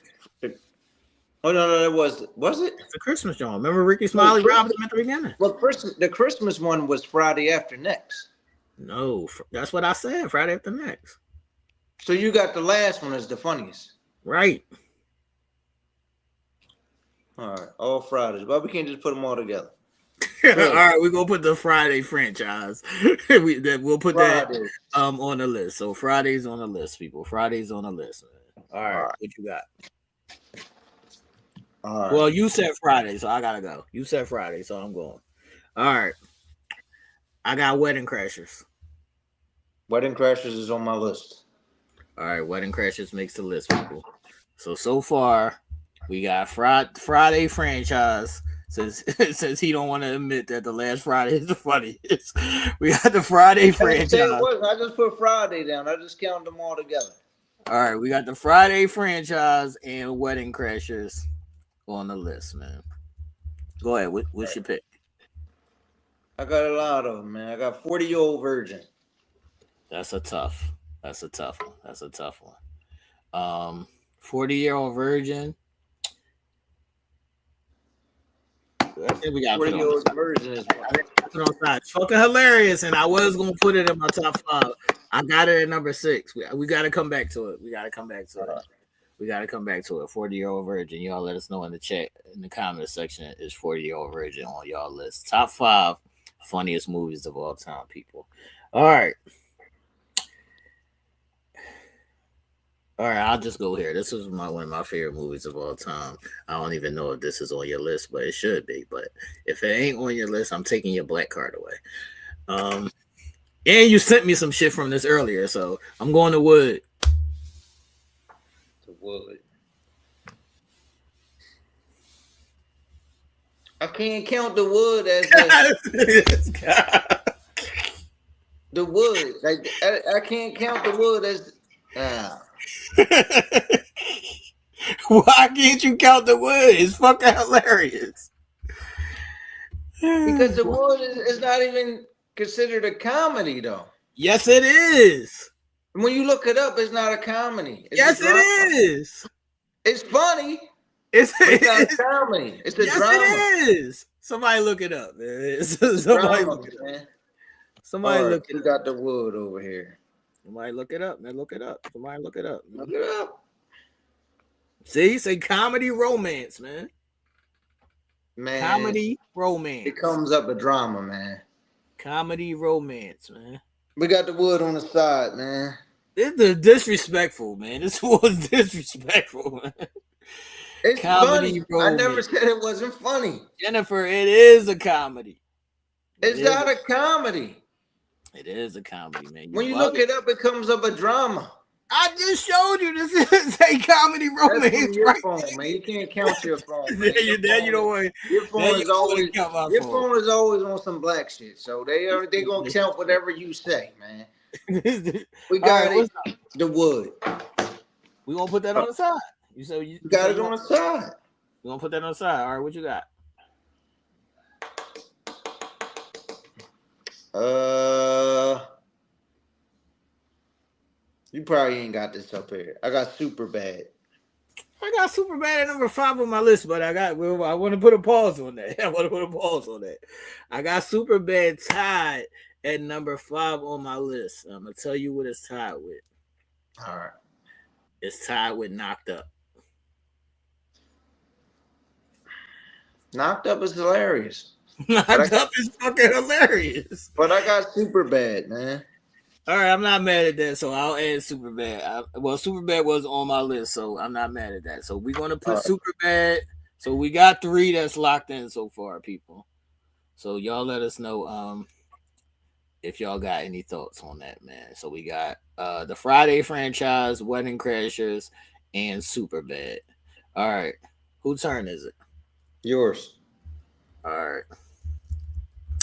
Oh, no, that was it? It's a Christmas joint. Remember Ricky Smiley robbed him at the beginning? Well, the Christmas one was Friday After Next. No, that's what I said. Friday After Next. So you got the last one as the funniest, right? All right, all Fridays, but we can't just put them all together. All right, we're gonna put the Friday franchise. We'll put Fridays. That on the list. So Friday's on the list, people. Friday's on the list. Man. All right, what you got? All right. Well, you said Friday, so I gotta go. You said Friday, so I'm going. All right. I got Wedding Crashers. Wedding Crashers is on my list. All right, Wedding Crashers makes the list, people. So far, we got Friday franchise. Since he don't want to admit that the last Friday is the funniest. We got the Friday franchise. I just put Friday down. I just counted them all together. All right, we got the Friday franchise and Wedding Crashers on the list, man. Go ahead. What's your pick? I got a lot of them, man. I got 40-Year-Old Virgin. That's a tough one. 40-Year-Old Virgin. I think we got 40-Year-Old Virgin is it's fucking hilarious, and I was gonna put it in my top 5. I got it at number 6. We got to come back to it. 40-Year-Old Virgin. Y'all let us know in the chat, in the comment section. Is 40-Year-Old Virgin on y'all list? Top 5 funniest movies of all time, people. All right, I'll just go here. This is one of my favorite movies of all time. I don't even know if this is on your list, but it should be. But if it ain't on your list, I'm taking your black card away. And you sent me some shit from this earlier, so I'm going to Wood. Wood. I can't count the Wood as the Wood. Like I can't count the Wood as. Why can't you count the Wood? It's fucking hilarious. Because the Wood is not even considered a comedy, though. Yes, it is. When you look it up, it's not a comedy. Yes, it is. It's funny. It's not a comedy. It's a drama. It is. Somebody look it up, man. Somebody look it up. Somebody look it up. We got the Wood over here. Somebody look it up, man. Look it up. Somebody look it up. Look it up. See, say comedy romance, man. Man. Comedy romance. It comes up a drama, man. Comedy romance, man. We got The Wood on the side, man. This is disrespectful, man. This was disrespectful, man. It's Comedy funny. romance. I never said it wasn't funny. Jennifer, it is a comedy. It's not a comedy. It is a comedy, man. When you look it up, it comes up a drama. I just showed you this is a comedy romance. That's from your phone, man. You can't count your phone. Man. You don't want. Your phone is always on some black shit. So they gonna count whatever you say, man. We got it. The Wood. We gonna put that on the side. You got it on the side. We gonna put that on the side. All right, what you got? You probably ain't got this up here. I got Superbad. I got Superbad at number 5 on my list, but I want to put a pause on that. I got Superbad tied at number 5 on my list. I'm gonna tell you what it's tied with. All right. It's tied with Knocked Up. Knocked Up is hilarious. Knocked Up is fucking hilarious. But I got Superbad, man. All right, I'm not mad at that, so I'll add Superbad. Superbad was on my list, so I'm not mad at that. So we're going to put Superbad. So we got 3 that's locked in so far, people. So y'all let us know if y'all got any thoughts on that, man. So we got the Friday franchise, Wedding Crashers, and Superbad. All right. Whose turn is it? Yours. All right.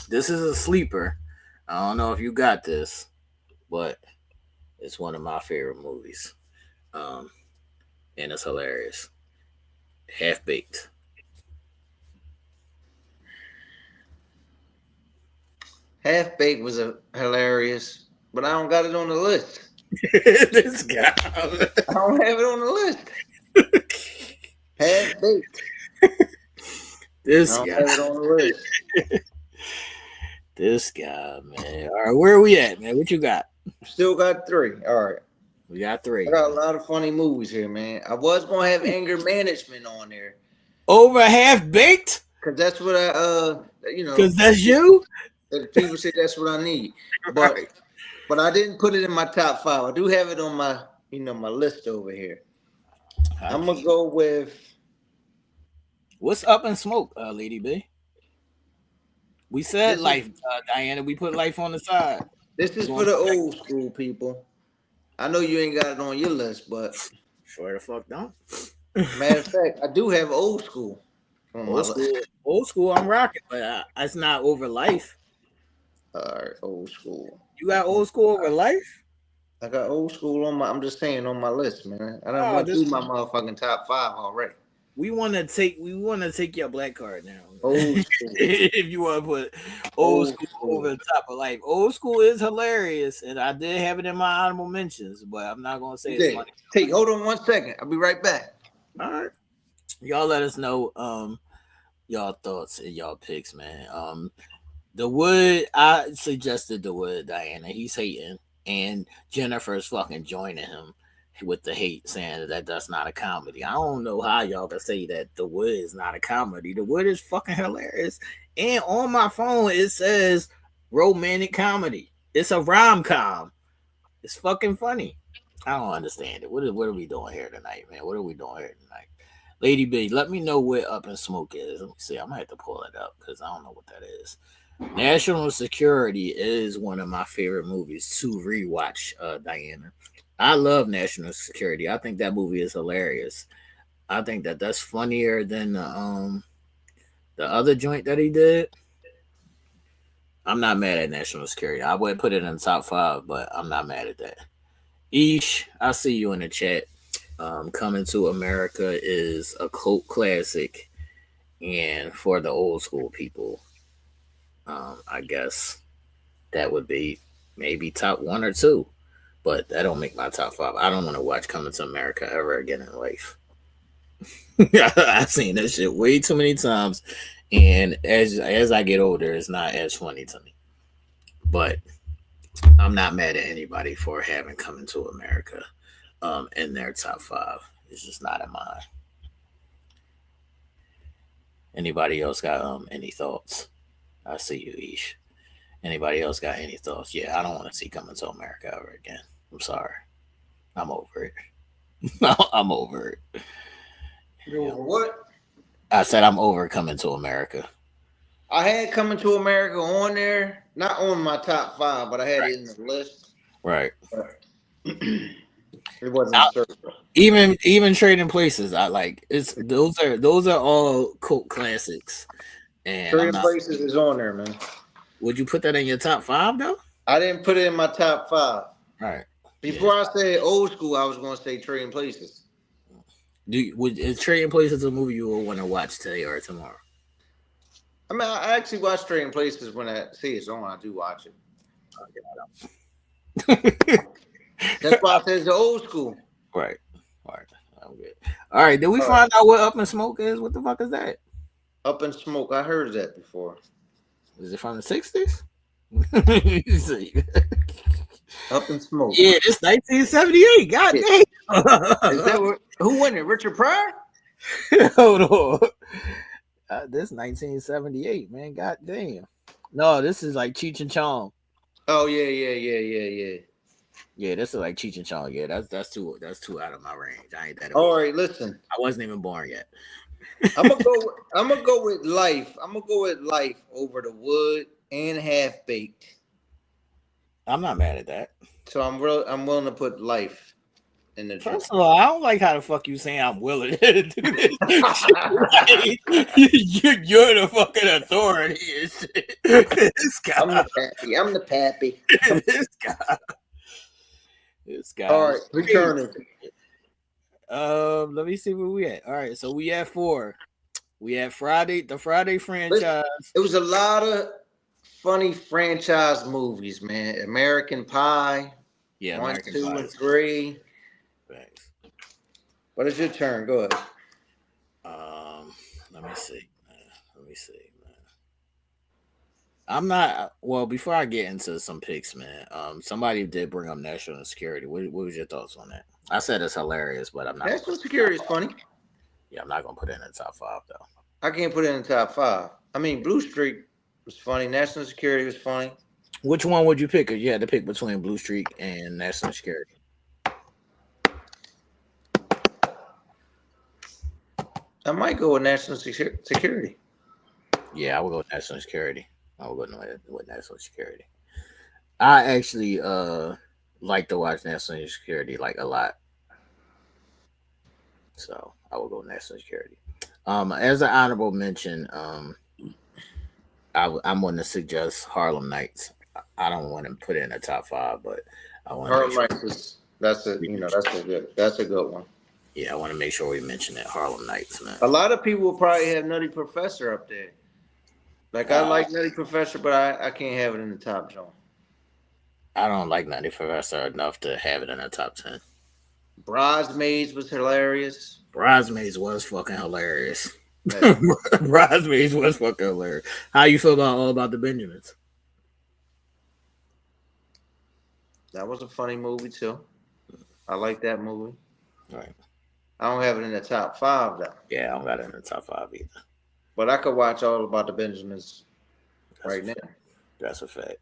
This is a sleeper. I don't know if you got this, but it's one of my favorite movies. And it's hilarious. Half Baked. Half Baked was hilarious, but I don't got it on the list. This guy. I don't have it on the list. Half Baked. This I guy. don't have it on the list. This guy, man. All right, where are we at, man? What you got? Still got 3. All right. We got 3. I got a lot of funny movies here, man. I was gonna have Anger Management on there. Over Half Baked? Cause that's what Cause that's you. People say that's what I need, but I didn't put it in my top 5. I do have it on my my list over here. I'm gonna go with What's Up in Smoke, Lady B. We said Life, Diana. We put Life on the side. This is for the old school people. I know you ain't got it on your list, but sure the fuck don't. Matter of fact, I do have Old School. Old school, I'm rocking, but it's not over Life. All right, Old School. You got Old School over Life? I got Old School on I'm just saying on my list, man. I done went through my motherfucking top 5 already. We want to take your black card now. Old School. If you want to put Old School over the top of Life. Old School is hilarious, and I did have it in my honorable mentions, but I'm not going to say it's funny. Hold on 1 second. I'll be right back. All right. Y'all let us know y'all thoughts and y'all picks, man. The Wood, I suggested The Wood, Diana. He's hating, and Jennifer's fucking joining him with the hate, saying that that's not a comedy. I don't know how y'all can say that The Wood is not a comedy. The Wood is fucking hilarious. And on my phone, it says romantic comedy. It's a rom-com. It's fucking funny. I don't understand it. What are we doing here tonight, man? What are we doing here tonight? Lady B, let me know what Up in Smoke is. Let me see. I might have to pull it up because I don't know what that is. National Security is one of my favorite movies to rewatch, Diana. I love National Security. I think that movie is hilarious. I think that's funnier than the other joint that he did. I'm not mad at National Security. I wouldn't put it in the top 5, but I'm not mad at that. Ish, I see you in the chat. Coming to America is a cult classic, and for the old school people, I guess that would be maybe top 1 or 2. But that don't make my top 5. I don't want to watch Coming to America ever again in life. I've seen that shit way too many times, and as I get older, it's not as funny to me. But I'm not mad at anybody for having Coming to America in their top 5. It's just not in mine. Anybody else got any thoughts? I see you, Ish. Anybody else got any thoughts? Yeah, I don't want to see Coming to America ever again. I'm sorry. I'm over it. I'm over it. You over what? I said I'm over Coming to America. I had Coming to America on there, not on my top 5, but I had it in the list. Right. It wasn't certain. Even Trading Places. I like it's those are all cult classics. And Trading Places is on there, man. Would you put that in your top 5 though? I didn't put it in my top 5. Right. Before I said old school, I was going to say Trading Places. Is Trading Places a movie you will want to watch today or tomorrow? I mean, I actually watch Trading Places when I see it's on. I do watch it. That's why I said it's the old school. Right. I'm good. All right. Did we find out what Up in Smoke is? What the fuck is that? Up in Smoke. I heard of that before. Is it from the 60s? Up in Smoke. Yeah, it's 1978. God damn. Is that who won it? Richard Pryor? Hold on. This 1978, man. God damn. No, this is like Cheech and Chong. Oh yeah. Yeah, this is like Cheech and Chong. Yeah, that's too out of my range. I ain't that. All right, listen. I wasn't even born yet. I'm gonna go with Life. I'm gonna go with Life over The Wood and Half Baked. I'm not mad at that. So I'm willing to put Life in the. First of all, I don't like how the fuck you saying I'm willing to do this. Like, you're the fucking authority and shit. This guy. I'm the pappy. This guy. All right, returning. Let me see where we at. All right, so we at 4. We had the Friday franchise. It was a lot of funny franchise movies, man. American Pie. Yeah, 1, American 2, Pie. and 3. Thanks. But it's your turn. Go ahead. Let me see, man. I'm not. Well, before I get into some picks, man. Somebody did bring up national security. What was your thoughts on that? I said it's hilarious, but I'm not. National security is funny. Yeah, I'm not gonna put it in the top 5 though. I can't put it in the top 5. I mean, Blue Streak was funny. National security was funny. Which one would you pick? If you had to pick between Blue Streak and national security. I might go with national security. Yeah, I would go with national security. I would go with national security. I actually like to watch national security like a lot. So I will go national security. As an honorable mention, I'm going to suggest Harlem Nights. I don't want to put it in the top 5, but I want Harlem Nights that's a good one. Yeah, I want to make sure we mention that Harlem Nights, man. A lot of people will probably have Nutty Professor up there. Like I like Nutty Professor, but I can't have it in the top zone. I don't like Nutty Professor enough to have it in the top 10. Bridesmaids was hilarious. Bridesmaids was fucking hilarious. Bridesmaids was fucking hilarious. How you feel about All About the Benjamins? That was a funny movie too. I like that movie. Right. I don't have it in the top 5 though. Yeah, I don't got it in the top 5 either. But I could watch All About the Benjamins right now. That's a fact.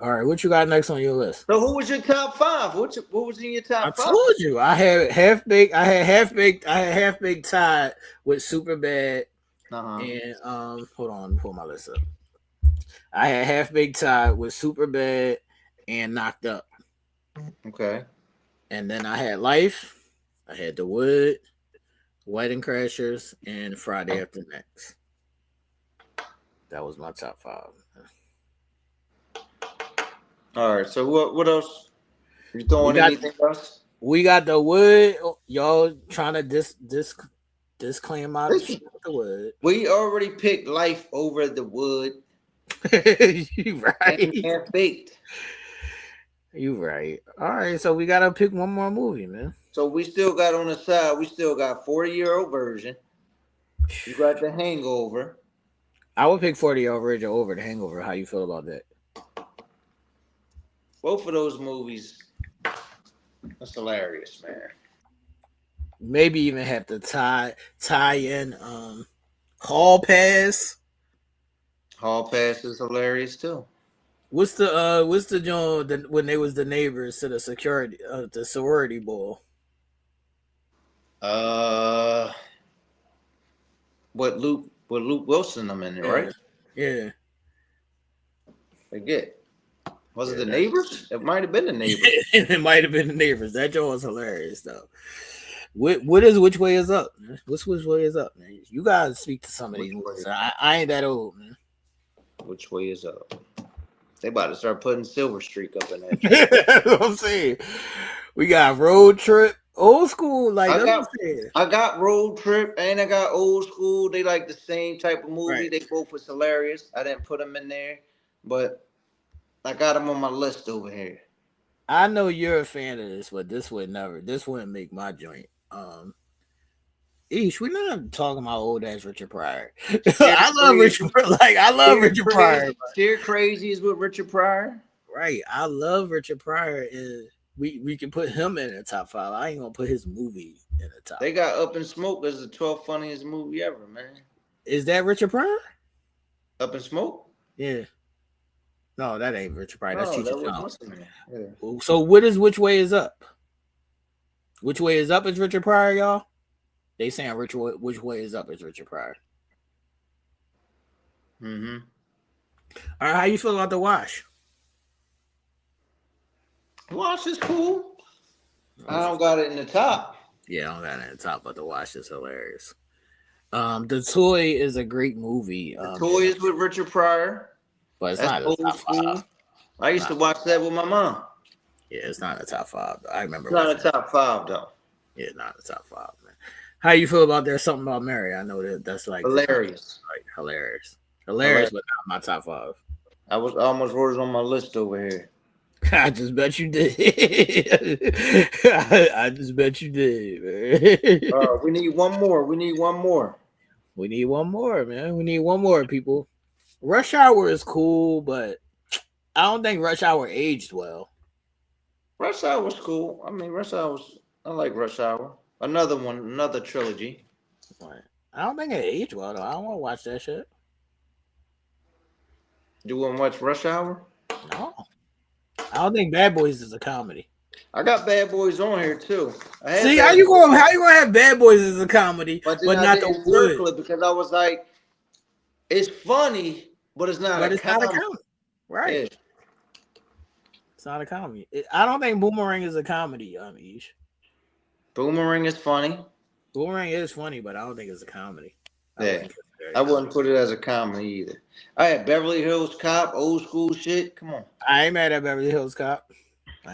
All right, what you got next on your list? So who was your top 5? What was in your top 5? I told you I had half baked tied with Superbad. And hold on, pull my list up. I had Half Baked tied with Superbad and Knocked Up. Okay. And then I had Life. I had The Wood, Wedding Crashers, and Friday After Next. That was my top 5. All right. So what else? You throwing anything else? We got The Wood. Y'all trying to disclaim my The Wood. We already picked Life over The Wood. You right. And Half Baked. You right. All right. So we gotta pick one more movie, man. So we still got on the side. We still got 40-year-old version. You got The Hangover. I would pick 40-year-old version over The Hangover. How you feel about that? Both of those movies, that's hilarious, man. Maybe even have to tie in Hall Pass. Hall Pass is hilarious too. What's the joint when they was the neighbors to the the sorority ball? What Luke Wilson I'm in there, right? Yeah. Forget. Was it the neighbors? It might have been the neighbors. It might have been the neighbors. That joint was hilarious though. Which way is up? Man? Which way is up, man? You guys speak to some of these movies. I ain't that old, man. Which way is up? They about to start putting Silver Streak up in that. That's what I'm saying. We got Road Trip, old school. Like I got Road Trip and I got Old School. They like the same type of movie. Right. They both was hilarious. I didn't put them in there, but I got them on my list over here. I know you're a fan of this, but this wouldn't make my joint. We're not talking about old ass Richard Pryor. I love Richard Pryor. Steer Crazy is with Richard Pryor. Right. I love Richard Pryor, and we can put him in the top 5. I ain't gonna put his movie in the top. They got Up in Smoke as the 12th funniest movie ever, man. Is that Richard Pryor? Up in Smoke? Yeah. No, that ain't Richard Pryor. That's Cheech Jones. Yeah. So which way is up? Which way is up is Richard Pryor, y'all? They saying which way is up is Richard Pryor. Mm-hmm. All right, how you feel about The Wash? Wash is cool. I don't got it in the top. Yeah, I don't got it in the top, but The Wash is hilarious. The Toy is a great movie. The Toy is with Richard Pryor. But it's not a top 5. I used to watch that with my mom. Yeah, it's not a top 5. I remember. It's not a top 5 though. Yeah, not a top 5, man. How you feel about There's Something About Mary? I know that's like hilarious. Like hilarious, but not my top 5. I almost wrote it on my list over here. I just bet you did. I just bet you did, man. We need one more. We need one more, man. We need one more, people. Rush Hour is cool, but I don't think Rush Hour aged well. Rush Hour was cool. I mean, I like Rush Hour. Another trilogy. I don't think it aged well, though. I don't want to watch that shit. You want to watch Rush Hour? No. I don't think Bad Boys is a comedy. I got Bad Boys on here too. See, how you gonna have Bad Boys as a comedy, but not the Wood? Because I was like, it's funny, but it's not. But it's not a comedy, right? Yeah. It's not a comedy. I don't think Boomerang is a comedy, Ish. Boomerang is funny. Boomerang is funny, but I don't think it's a comedy. I wouldn't put it as a comedy either. I had Beverly Hills Cop, old school shit. Come on. I ain't mad at Beverly Hills Cop. All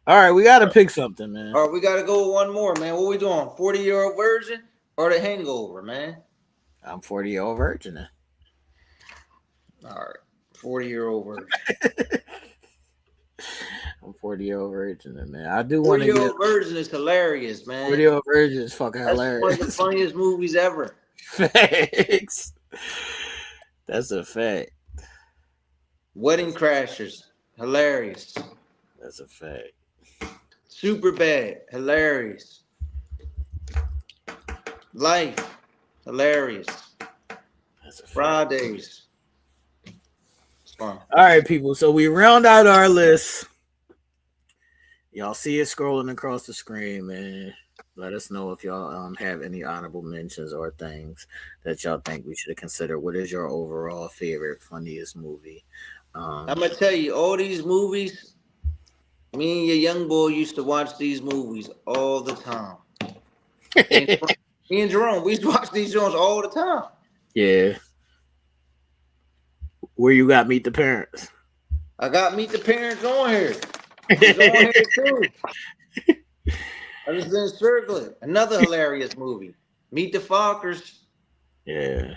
right, we got to pick something, man. All right, we got to go with one more, man. What we doing? 40-year-old virgin or The Hangover, man? I'm 40-year-old virgin. All right, 40-year-old virgin. I'm 40-year-old virgin, man. I do want to. 40-year-old virgin is hilarious, man. 40-year-old virgin is fucking hilarious. One of the funniest movies ever. Facts. That's a fact. Wedding Crashers, hilarious. That's a fact. Super Bad, hilarious. Life, hilarious. That's a fact. Fridays. It's fun. All right, people. So we round out our list. Y'all see it scrolling across the screen, man. Let us know if y'all have any honorable mentions or things that y'all think we should consider. What is your overall favorite, funniest movie? I'm gonna tell you, all these movies. Me and your young boy used to watch these movies all the time. Me and Jerome, we used to watch these shows all the time. Yeah. Where you got Meet the Parents? I got Meet the Parents on here. It's on here too. I just didn't circle it. Another hilarious movie. Meet the Fockers. Yeah.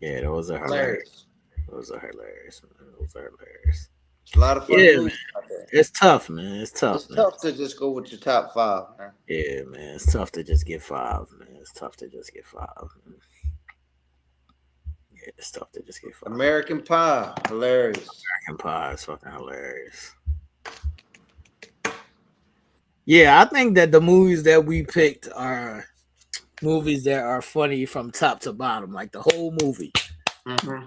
Yeah, those are hilarious. Those are hilarious, man. Those are hilarious. It's a lot of fun movies out there. It's tough, man. It's tough. It's tough to just go with your top 5, man. Yeah, man. It's tough to just get 5, man. It's tough to just get 5. Man. Yeah, it's tough to just get 5. American Pie, hilarious. American Pie is fucking hilarious. Yeah, I think that the movies that we picked are Movies that are funny from top to bottom, like the whole movie. Mm-hmm.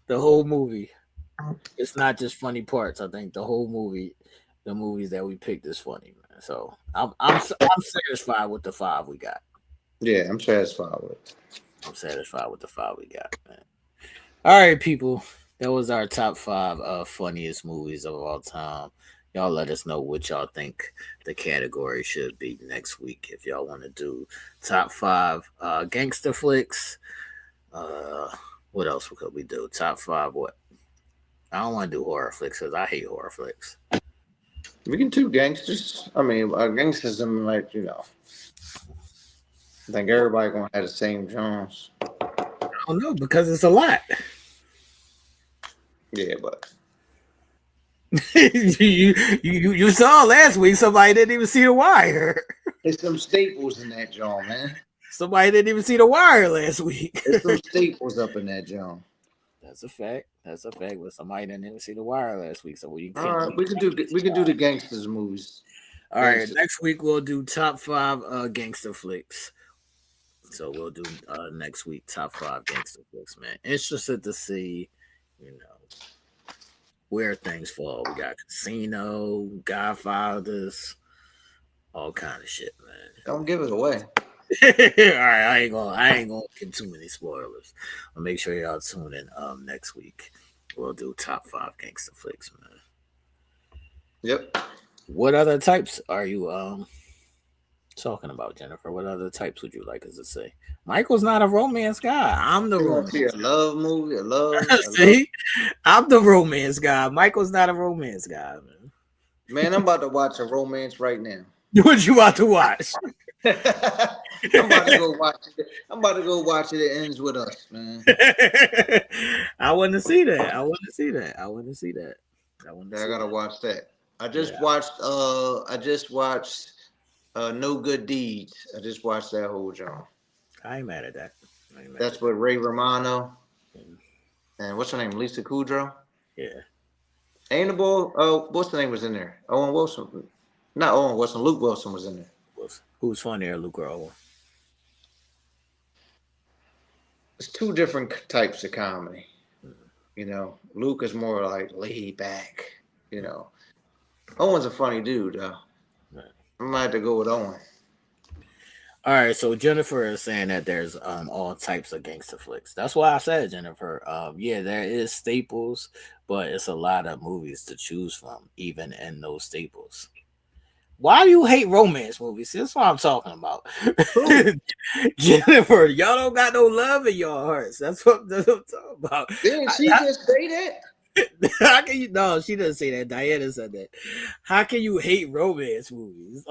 The whole movie. It's not just funny parts. I think the whole movie, the movies that we picked is funny, man. So I'm satisfied with the 5 we got. Yeah, I'm satisfied with it. I'm satisfied with the 5 we got, man. All right, people. That was our top 5 funniest movies of all time. Y'all let us know what y'all think the category should be next week. If y'all want to do top 5 gangster flicks, what else could we do? Top 5 what? I don't want to do horror flicks because I hate horror flicks. We can do gangsters. I mean, gangsters. I mean, like I think everybody gonna have the same Jones. I don't know because it's a lot. Yeah, but you saw last week somebody didn't even see The Wire. There's some staples in that John, man. Somebody didn't even see The Wire last week. There's some staples up in that John. That's a fact. That's a fact. But somebody didn't even see The Wire last week, so we all right. We can do the gangsters movies. All right, next week we'll do top 5 gangster flicks. So we'll do next week top 5 gangster flicks, man. Interested to see, where things fall. We got Casino, Godfathers, all kind of shit, man. Don't give it away. All right, I ain't gonna give too many spoilers. I'll make sure y'all tune in next week. We'll do top 5 gangster flicks, man. Yep. What other types are you talking about, Jennifer? What other types would you like us to say? Michael's not a romance guy. I'm the romance. A love movie, a love. See, I'm the romance guy. Michael's not a romance guy, man. Man, I'm about to watch a romance right now. What you about to watch? I'm about to go watch it. I'm about to go watch it. It ends with us, man. I want to see that. I gotta watch that. I just watched. No Good Deeds. I just watched that whole genre. I ain't mad at that. That's with Ray Romano and what's her name? Lisa Kudrow. Yeah. Ain't the boy? What's the name was in there? Owen Wilson. Not Owen Wilson. Luke Wilson was in there. Who's funnier, Luke or Owen? It's 2 different types of comedy. Luke is more like laid back. Owen's a funny dude, though. Right. I might have to go with Owen. All right, so Jennifer is saying that there's all types of gangster flicks. That's why I said, Jennifer. Yeah, there is staples, but it's a lot of movies to choose from, even in those staples. Why do you hate romance movies? That's what I'm talking about. Jennifer, y'all don't got no love in your hearts. That's what I'm talking about. Didn't she just say that? How can you? No, she didn't say that. Diana said that. How can you hate romance movies?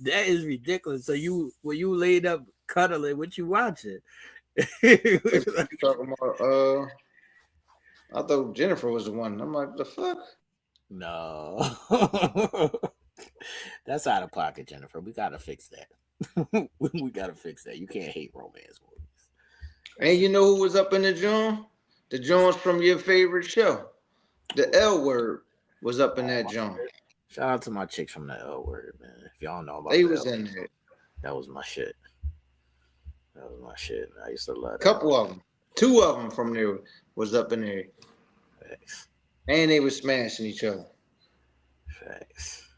That is ridiculous. So when you laid up cuddling, what you watching? Talking about, I thought Jennifer was the one. I'm like, the fuck? No. That's out of pocket, Jennifer. We gotta fix that. We gotta fix that. You can't hate romance movies. And you know who was up in the joint? The joints from your favorite show. The L Word was up in that joint. Shout out to my chicks from the L Word, man. If y'all know about they was in there. That was my shit. I used to love a couple of them. 2 of them from there was up in there. Facts. And they were smashing each other. Facts.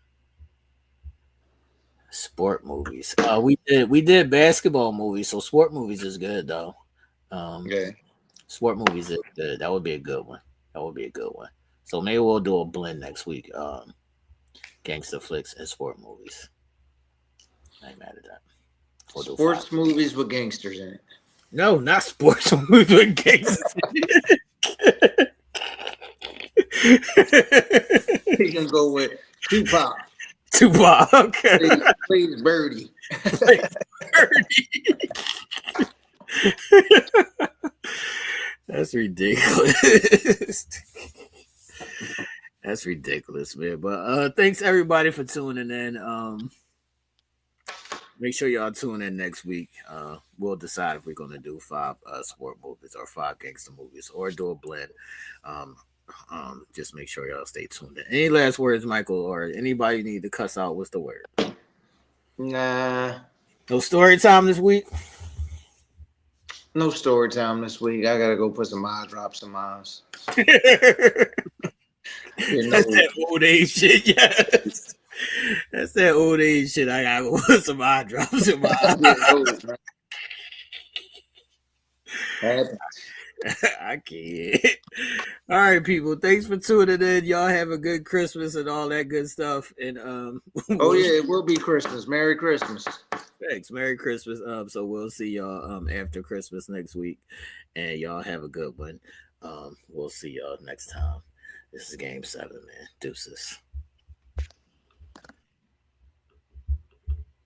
Sport movies. We did basketball movies, so sport movies is good though. Yeah. Sport movies is good. That would be a good one. So maybe we'll do a blend next week. Gangster flicks and sport movies. I ain't mad at that. Sports movies with gangsters in it. No, not sports movies with gangsters. You can go with Tupac. Okay. Please Birdie. That's ridiculous. That's ridiculous, man. But thanks everybody for tuning in. Make sure y'all tune in next week. We'll decide if we're gonna do 5 sport movies or 5 gangster movies or do a blend. Just make sure y'all stay tuned in. Any last words, Michael, or anybody need to cuss out? What's the word? Nah. No story time this week? No story time this week. I gotta go put some eye drops in my eyes. That's that old age shit, yes. That's that old age shit. I gotta go put some eye drops in my eyes. I can't. All right, people. Thanks for tuning in. Y'all have a good Christmas and all that good stuff. And oh yeah, it will be Christmas. Merry Christmas. Thanks. Merry Christmas. So we'll see y'all after Christmas next week. And y'all have a good one. We'll see y'all next time. This is Game 7, man. Deuces.